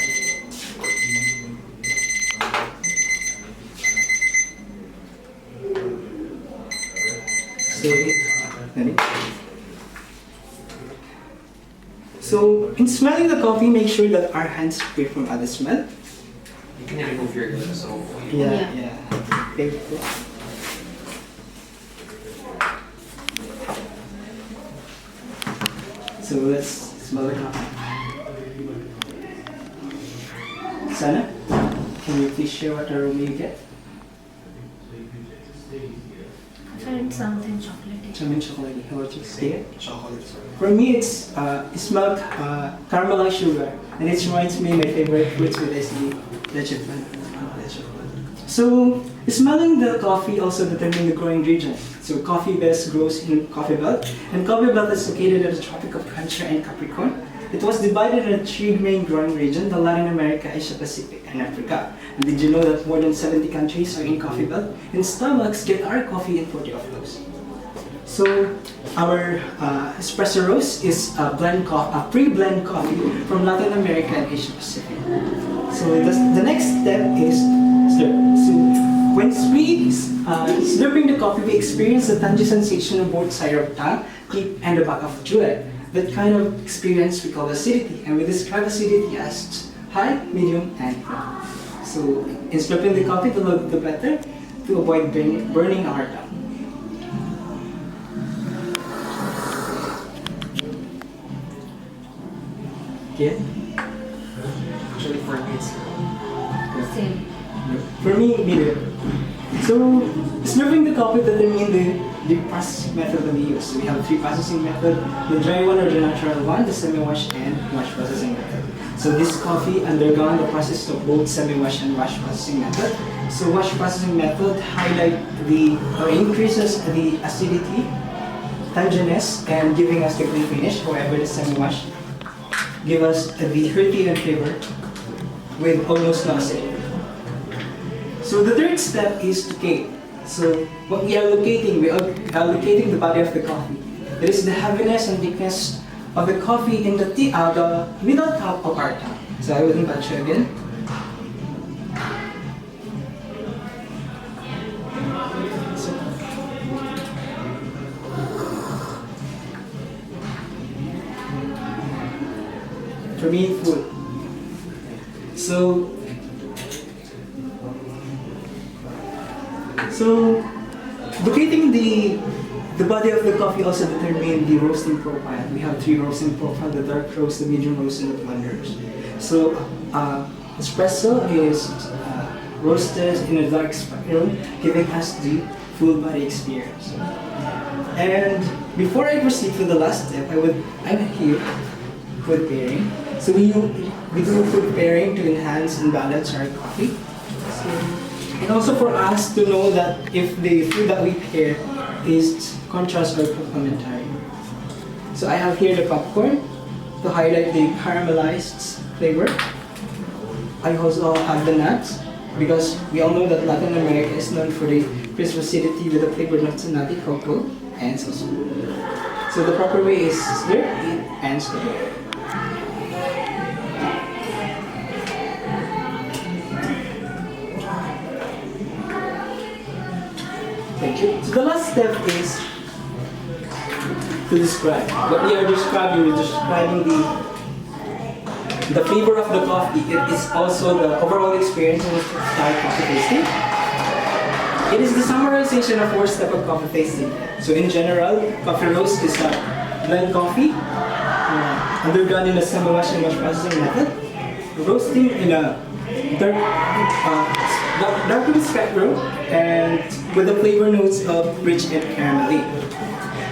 So, in smelling the coffee, make sure that our hands are free from other smell. You can remove your gloves, so Yeah. Thank you. So let's smell the coffee. Sana, can you please share what aroma you get? I felt something chocolatey. Something chocolatey. How about you? Stay. chocolate. For me, it smelled caramelized sugar, and it reminds me of my favorite fruits with BESIE, leche flan. So, smelling the coffee also determines the growing region. So, coffee best grows in Coffee Belt, and Coffee Belt is located at the Tropic of Cancer and Capricorn. It was divided into 3 main growing regions: the Latin America, Asia Pacific, and Africa. And did you know that more than 70 countries are in Coffee Belt? And Starbucks get our coffee in 40 of those. So, our espresso roast is a pre-blend coffee from Latin America and Asia Pacific. So the next step is slurp. So when we slurping the coffee, we experience the tangy sensation on both sides of tongue, tip, and the back of the throat. That kind of experience we call acidity, and we describe acidity as high, medium, and low. So in slurping the coffee, the lower the better, to avoid burning our tongue. Okay. Actually, for me, it's Same. For me, medium. So, slurping the coffee determines the processing method that we use. So we have 3 processing methods: the dry one or the natural one, the semi-wash, and wash processing method. So this coffee undergone the process of both semi-wash and wash processing method. So wash processing method highlight or increases the acidity, tanginess, and giving us the clean finish. However, the semi-wash give us the hearty and flavor with almost no acidity. So the third step is to cake. So what we are locating the body of the coffee. It is the heaviness and thickness of the coffee in the middle top of our tongue. So I will invite you again. For me, food. So locating the body of the coffee also determines the roasting profile. We have 3 roasting profiles: the dark roast, the medium roast, and the blend roast. So espresso is roasted in a dark spectrum, giving us the full body experience. And before I proceed to the last step, I'm here food pairing. So we do food pairing to enhance and balance our coffee. And also for us to know that if the food that we pair is contrast or complementary. So I have here the popcorn to highlight the caramelized flavor. I also have the nuts because we all know that Latin America is known for the crisp acidity with the flavored nuts and nutty cocoa and so. So the proper way is slurp, eat, and slurp. Thank you. So the last step is to describe. What we are describing, we're describing the flavor of the coffee. It is also the overall experience of coffee tasting. It is the summarization of 4 steps of coffee tasting. So in general, coffee roast is a blend coffee undergone in a semi-wash and wash processing method. Roasting in a dark spectrum and with the flavor notes of rich and caramelly.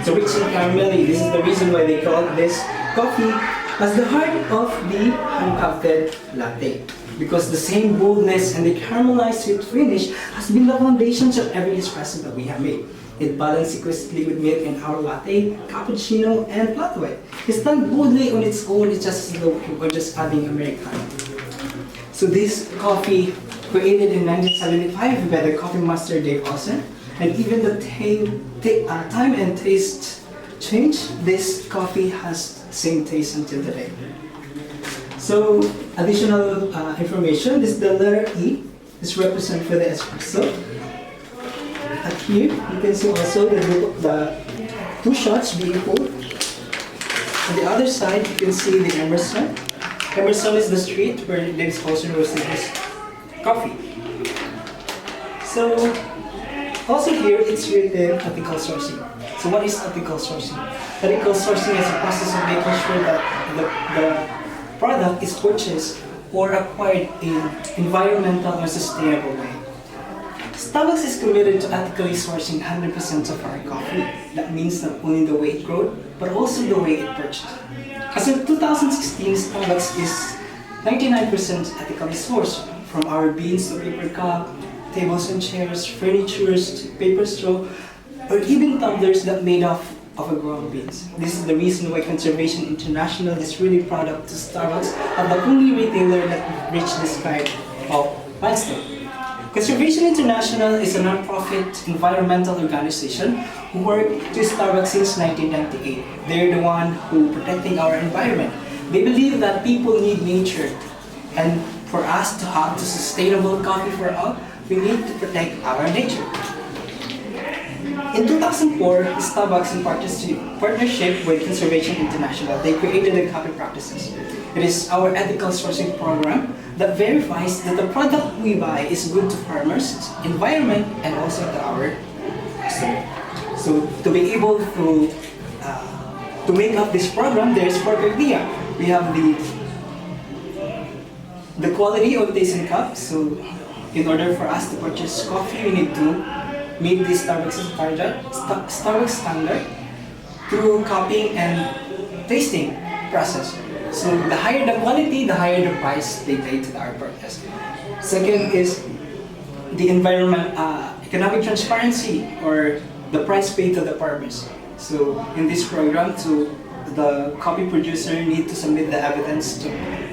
So rich and caramelly, this is the reason why they call this coffee as the heart of the handcrafted latte. Because the same boldness and the caramelized sweet finish has been the foundations of every espresso that we have made. It balances equally with milk and our latte, cappuccino, and flat white. It's done boldly on its own, it's just slow or just adding Americano. So this coffee, created in 1975 by the coffee master Dave Austin, and even the time and taste change, this coffee has same taste until today. So additional information, this is the letter E. This represents for the espresso. At here, you can see also the 2 shots being poured. On the other side, you can see the Emerson. Emerson is the street where Dave Austin roasted his coffee. So, also here, it's written ethical sourcing. So what is ethical sourcing? Ethical sourcing is a process of making sure that the product is purchased or acquired in environmental or sustainable way. Starbucks is committed to ethically sourcing 100% of our coffee. That means not only the way it grows, but also the way it purchased. As of 2016, Starbucks is 99% ethically sourced, from our beans to paper cup, tables and chairs, furniture to paper straw, or even tumblers that made of a ground beans. This is the reason why Conservation International is really proud of to Starbucks as the only retailer that reached this kind of milestone. Conservation International is a non-profit environmental organization who worked to Starbucks since 1998. They're the one who protecting our environment. They believe that people need nature, and for us to have the sustainable coffee for all, we need to protect our nature. In 2004, Starbucks, in partnership with Conservation International, they created the coffee practices. It is our ethical sourcing program that verifies that the product we buy is good to farmers, environment, and also to our customer. So to be able to make up this program, there is 4 criteria. We have the quality of taste and cup. So in order for us to purchase coffee, we need to meet the Starbucks standard through copying and tasting process. So the higher the quality, the higher the price they pay to our partners. Second is the economic transparency, or the price paid to the farmers. So in this program, the coffee producer need to submit the evidence to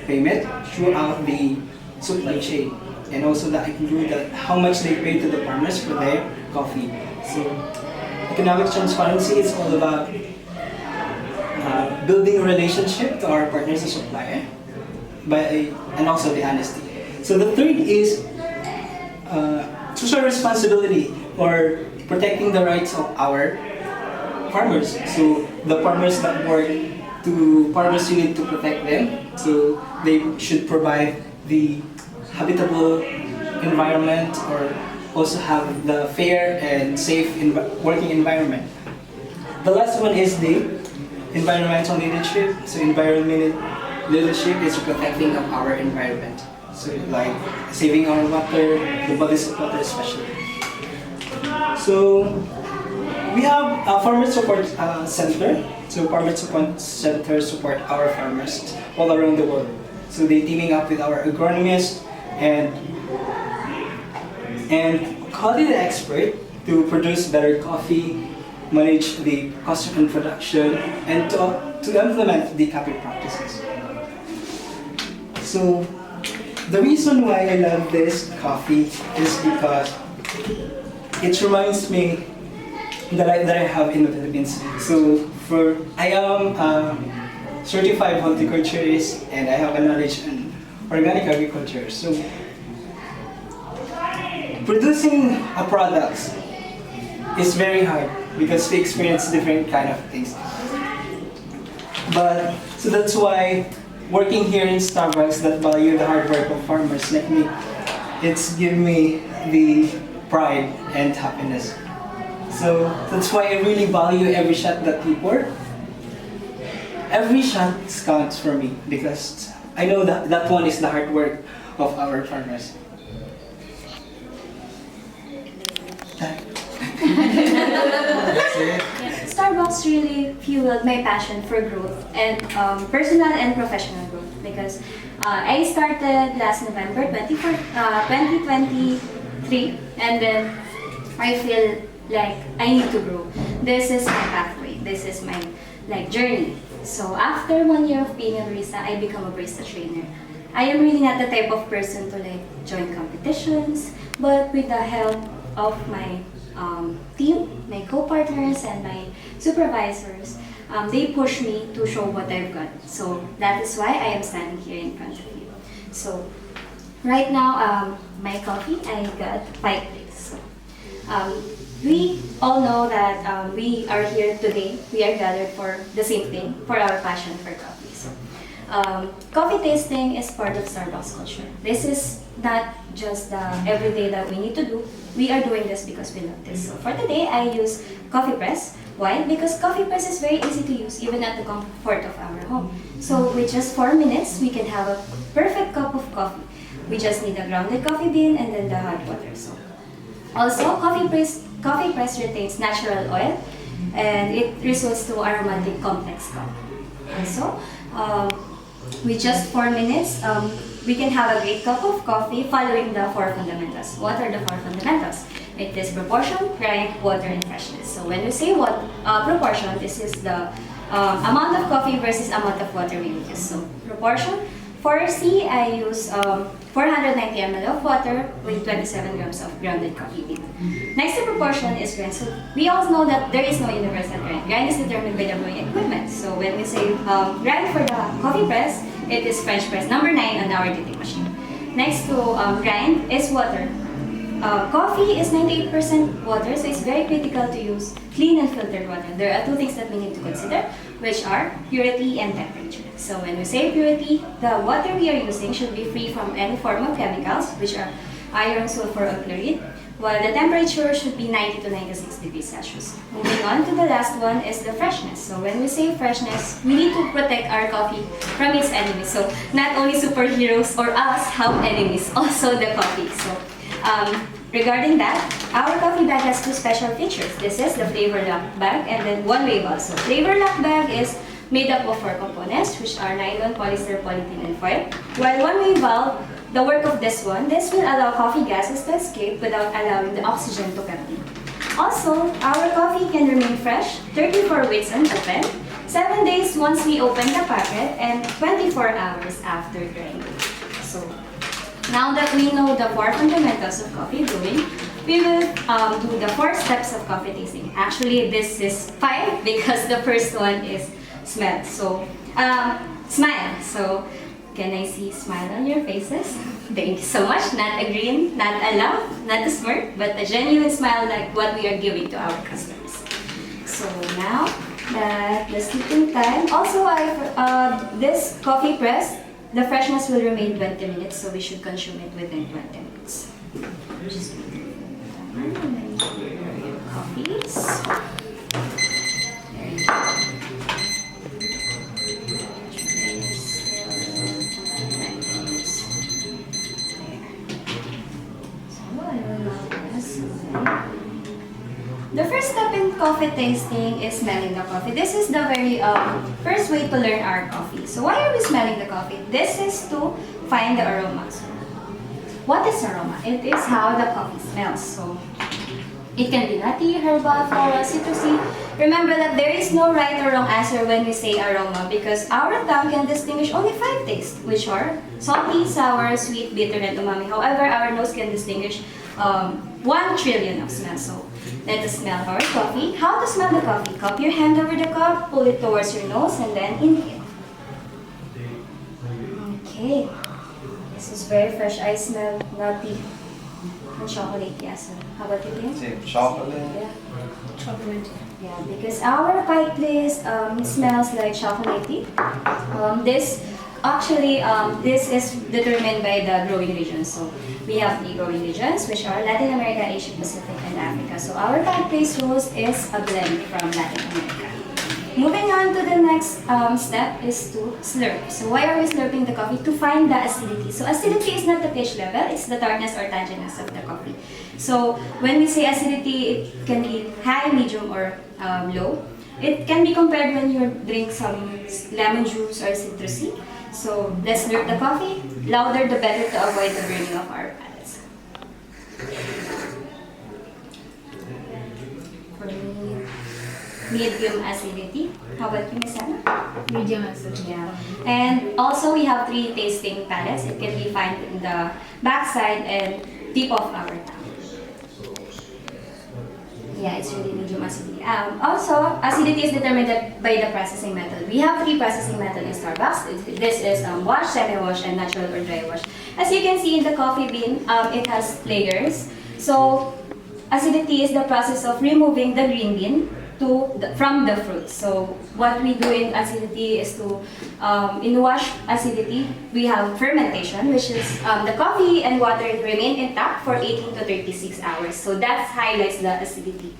payment throughout the supply chain, and also that include how much they pay to the farmers for their coffee. So economic transparency is all about building a relationship to our partners and supplier, and also the honesty. So the third is social responsibility, or protecting the rights of our farmers. So the farmers that work to farmers, you need to protect them. So they should provide the habitable environment, or also have the fair and safe working environment. The last one is the environmental leadership. So environmental leadership is protecting of our environment. So like saving our water, the bodies of water especially. So we have a farmer support center. So farmer support center support our farmers all around the world. So they teaming up with our agronomists and quality expert to produce better coffee, manage the cost and production, and to implement the coffee practices. So the reason why I love this coffee is because it reminds me that I have in the Philippines. So I am a certified horticulturist, and I have a knowledge in organic agriculture. So producing a product is very hard because we experience different kind of things. So that's why working here in Starbucks that value the hard work of farmers like me, it's given me the pride and happiness. So that's why I really value every shot that we pour. Every shot counts for me because I know that one is the hard work of our farmers. That's it. Starbucks really fueled my passion for growth and personal and professional growth because I started last November 2023, and then I feel like I need to grow. This is my pathway. This is my journey. So after 1 year of being a barista, I become a barista trainer. I am really not the type of person to join competitions, but with the help of my team, my co-partners, and my supervisors, they push me to show what I've got. So that is why I am standing here in front of you. So right now, my coffee, I got 5 days. So, we all know that we are here today. We are gathered for the same thing, for our passion for coffee. So, coffee tasting is part of Starbucks culture. This is not just the everyday that we need to do. We are doing this because we love this. So for today, I use coffee press. Why? Because coffee press is very easy to use even at the comfort of our home. So with just 4 minutes, we can have a perfect cup of coffee. We just need a grounded coffee bean and then the hot water. So also, coffee press retains natural oil and it results to aromatic complex coffee. Also, with just 4 minutes, we can have a great cup of coffee following the 4 fundamentals. What are the 4 fundamentals? It is proportion, grind, water, and freshness. So when we say what proportion, this is the amount of coffee versus amount of water we use. So proportion, for C, I use 490 ml of water with 27 grams of grounded coffee bean. Next to proportion is grind. So we all know that there is no universal grind. Grind is determined by the brewing equipment. So when we say grind for the coffee press, it is French press number 9 on our dipping machine. Next to grind is water. Coffee is 98% water, so it's very critical to use clean and filtered water. There are 2 things that we need to consider, which are purity and temperature. So when we say purity, the water we are using should be free from any form of chemicals, which are iron, sulfur, or chlorine, while the temperature should be 90 to 96 degrees Celsius. Moving on to the last one is the freshness. So when we say freshness, we need to protect our coffee from its enemies. So not only superheroes or us have enemies, also the coffee. So regarding that, our coffee bag has 2 special features. This is the flavor lock bag and then one-way valve. So flavor lock bag is made up of 4 components, which are nylon, polyester, polythene, and foil. While one-way valve, the work of this will allow coffee gases to escape without allowing the oxygen to come in. Also, our coffee can remain fresh 34 weeks unopened, 7 days once we open the packet, and 24 hours after grinding. So, now that we know the 4 fundamentals of coffee brewing, we will do the 4 steps of coffee tasting. Actually, this is 5 because the first one is smell. So, smile. So, can I see smile on your faces? Thank you so much. Not a grin, not a laugh, not a smirk, but a genuine smile like what we are giving to our customers. So now that the steeping time, also this coffee press, the freshness will remain 20 minutes, so we should consume it within 20 minutes. Just coffees. There you go. The first step in coffee tasting is smelling the coffee. This is the very first way to learn our coffee. So why are we smelling the coffee? This is to find the aromas. What is aroma? It is how the coffee smells. So it can be nutty, herbal, floral, citrusy. Remember that there is no right or wrong answer when we say aroma because our tongue can distinguish only 5 tastes, which are salty, sour, sweet, bitter, and umami. However, our nose can distinguish 1 trillion of smells. So let us smell our coffee. How to smell the coffee? Cup your hand over the cup, pull it towards your nose, and then inhale. Okay. This is very fresh. I smell nutty and chocolate. Yes. How about you, Tim? Same chocolate. Yeah. Chocolate. Yeah, because our pie list smells like chocolatey. This is determined by the growing regions. So we have 3 growing regions, which are Latin America, Asia Pacific, and Africa. So our pie place rose is a blend from Latin America. Moving on to the next step is to slurp. So why are we slurping the coffee? To find the acidity. So acidity is not the pH level, it's the tartness or tanginess of the coffee. So when we say acidity, it can be high, medium, or low. It can be compared when you drink some lemon juice or citrusy. So let's slurp the coffee. Louder the better to avoid the burning of our palates. need medium acidity. How about you, Miss Anna? Medium acidity. Yeah. And also we have 3 tasting palettes. It can be found in the backside and tip of our tongue. Yeah, it's really medium acidity. Also, acidity is determined by the processing method. We have 3 processing methods in Starbucks. This is wash, semi-wash, and natural or dry wash. As you can see in the coffee bean, it has layers. So, acidity is the process of removing the green bean from the fruit. So, what we do in acidity is to, in wash acidity, we have fermentation, which is the coffee and water remain intact for 18 to 36 hours. So, that highlights the acidity.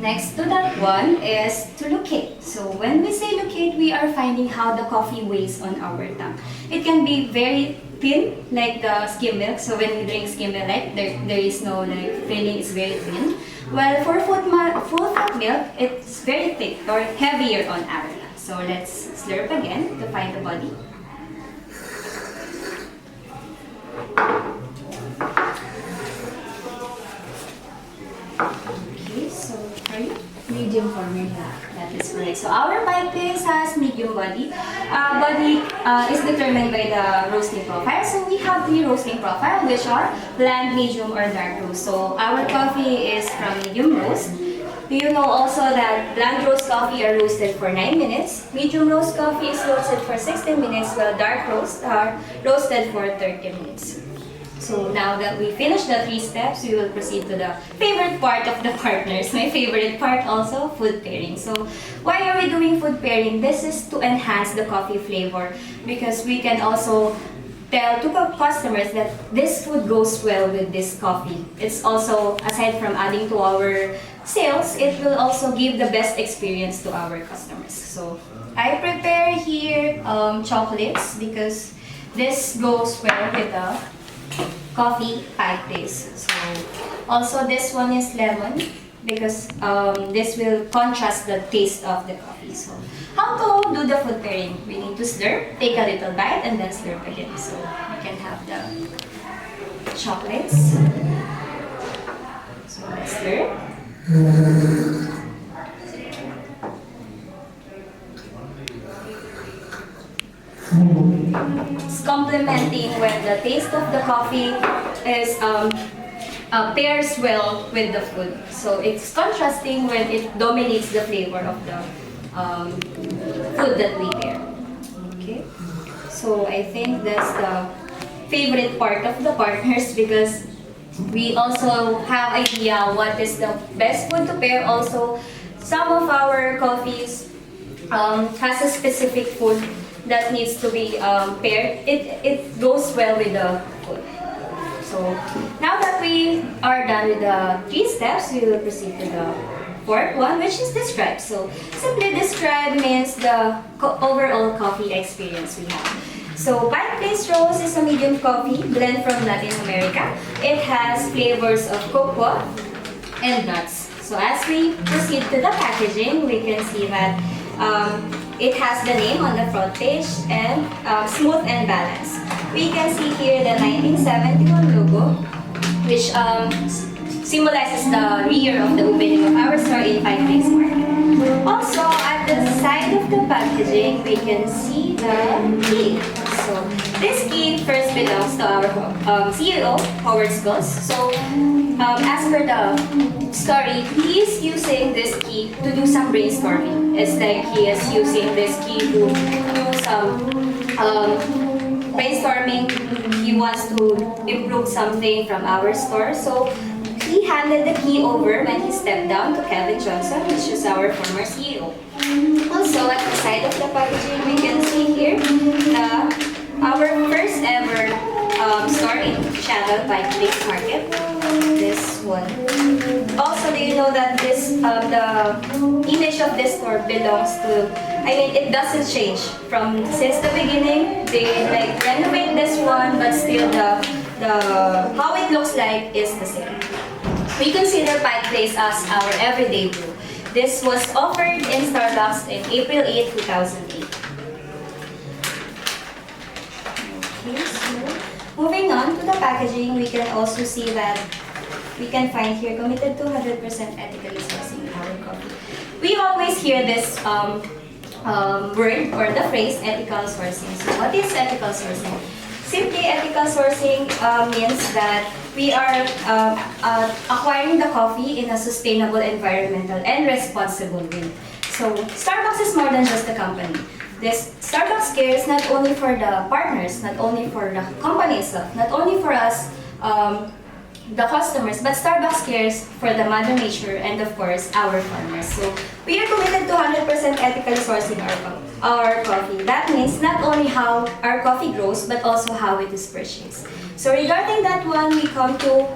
Next to that one is to locate. So when we say locate, we are finding how the coffee weighs on our tongue. It can be very thin, like the skim milk. So when we drink skim milk, like there is no like filling, it's very thin. While for full fat milk, it's very thick or heavier on our tongue. So let's slurp again to find the body. Okay, so are you? Medium for me. Yeah, that is correct. So our pie paste has medium body. Body is determined by the roasting profile. So we have 3 roasting profiles, which are blend, medium, or dark roast. So our coffee is from medium roast. Do you know also that blend roast coffee are roasted for 9 minutes, medium roast coffee is roasted for 16 minutes, while dark roast are roasted for 30 minutes. So now that we finished the 3 steps, we will proceed to the favorite part of the partners. My favorite part also, food pairing. So why are we doing food pairing? This is to enhance the coffee flavor because we can also tell to customers that this food goes well with this coffee. It's also, aside from adding to our sales, it will also give the best experience to our customers. So I prepare here chocolates because this goes well with the coffee pie paste. So also this one is lemon because this will contrast the taste of the coffee. So how to do the food pairing? We need to slurp, take a little bite, and then slurp again. So we can have the chocolates. So let's slurp. It's complementing when the taste of the coffee is pairs well with the food. So it's contrasting when it dominates the flavor of the food that we pair. Okay. So I think that's the favorite part of the partners because we also have idea what is the best food to pair. Also, some of our coffees has a specific food that needs to be paired. It goes well with the food. So now that we are done with the 3 steps, we will proceed to the 4th one, which is describe. So simply describe means the overall coffee experience we have. So pie paste roast is a medium coffee blend from Latin America. It has flavors of cocoa and nuts. So as we proceed to the packaging, we can see that it has the name on the front page and smooth and balanced. We can see here the 1971 logo, which symbolizes the year of the opening of our store in Pie Place Market. Also, at the side of the packaging, we can see the key. So this key first belongs to our CEO, Howard Skulls. So as per the story, he is using this key to do some brainstorming. It's like he is using this key to do some brainstorming. He wants to improve something from our store. So he handed the key over when he stepped down to Kevin Johnson, which is our former CEO. Also, at the side of the packaging, we can see here our first ever store in Channel by Place Market. This one. Also, do you know that this the image of this store belongs to? I mean, it doesn't change from since the beginning. They like renovate this one, but still the how it looks like is the same. We consider Pie Place as our everyday brew. This was offered in Starbucks in April 8, 2008. Okay, so moving on to the packaging, we can also see that we can find here committed to 100% ethically sourcing our coffee. We always hear this word or the phrase ethical sourcing. So what is ethical sourcing? Simply, ethical sourcing means that we are acquiring the coffee in a sustainable, environmental, and responsible way. So Starbucks is more than just a company. This Starbucks cares not only for the partners, not only for the company itself, not only for us, the customers, but Starbucks cares for the mother nature and of course our farmers. So we are committed to 100% ethically sourcing our coffee. That means not only how our coffee grows, but also how it is purchased. So regarding that one, we come to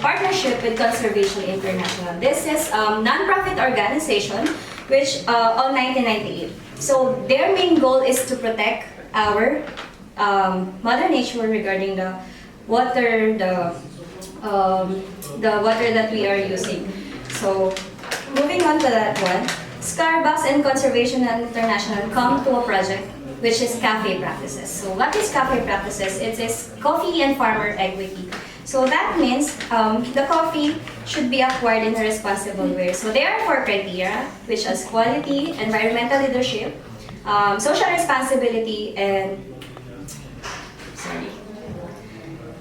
partnership with Conservation International. This is a non-profit organization which on 1998. So their main goal is to protect our mother nature regarding the water, the water that we are using. So moving on to that one, Starbucks and Conservation International come to a project which is cafe practices. So what is cafe practices? It is coffee and farmer equity. So that means the coffee should be acquired in a responsible way. So there are 4 criteria, which is quality, environmental leadership, social responsibility, and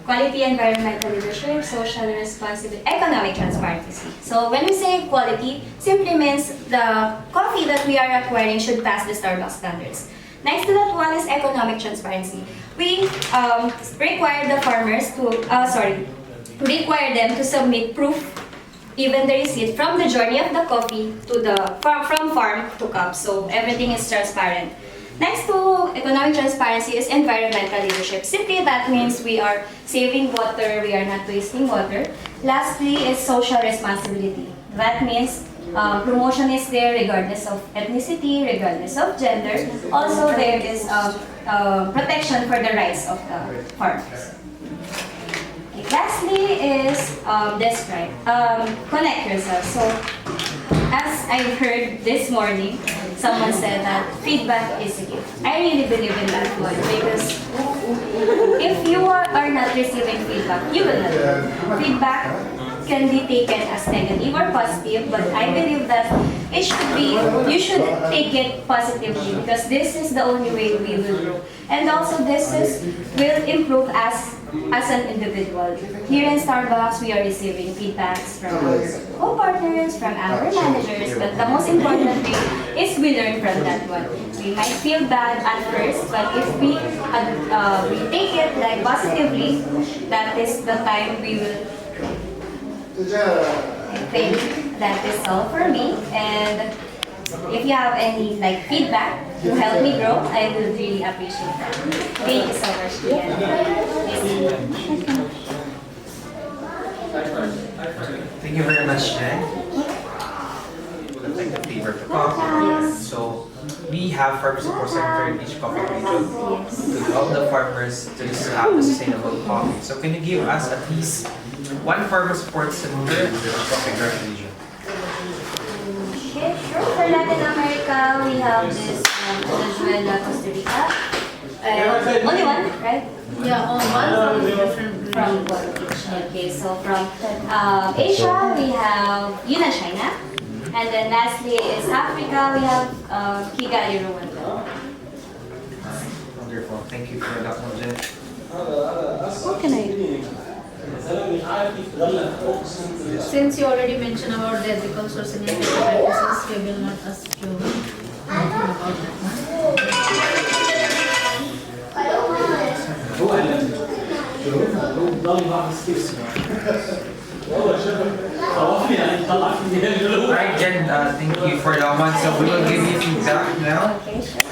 quality, environmental leadership, social responsibility, economic transparency. So when we say quality, simply means the coffee that we are acquiring should pass the Starbucks standards. Next to that one is economic transparency. We require the farmers to, require them to submit proof, even the receipt from the journey of the coffee to the from farm to cup. So everything is transparent. Next to economic transparency is environmental leadership. Simply that means we are saving water, we are not wasting water. Lastly is social responsibility. That means promotion is there regardless of ethnicity, regardless of gender. Also there is protection for the rights of the farmers. Okay, lastly is describe, connect yourself. So as I heard this morning, someone said that feedback is a gift. I really believe in that one because if you are not receiving feedback, you will not know. Feedback can be taken as negative or positive, but I believe that it should be, you should take it positively because this is the only way we will grow. And also this will improve as an individual. Here in Starbucks, we are receiving feedbacks from our co-partners, from our managers, but the most important thing is we learn from that one. We might feel bad at first, but if we take it like positively, that is the time we will. I think that is all for me. And if you have any feedback to help me grow, I would really appreciate that. Thank you so much, Jen. Thank you very much, Jen. Like the flavor of the coffee. So we have farmer support secretary in each coffee region to help the farmers to have a sustainable coffee. So can you give us at least one farmer support center in the coffee region? Okay, sure. For Latin America, we have this Venezuela, Costa Rica. Only one, right? Yeah, one from different From okay, so from Asia, we have Yunnan, China. And then lastly is Africa, we have Kigali, Rwanda. Wonderful. Thank you for that one, Jen. What can I do? Since you already mentioned about the ethical sourcing and practices, we will not ask you anything about Alright, Jen, thank you for that one. So we will give you feedback now. Okay, sure.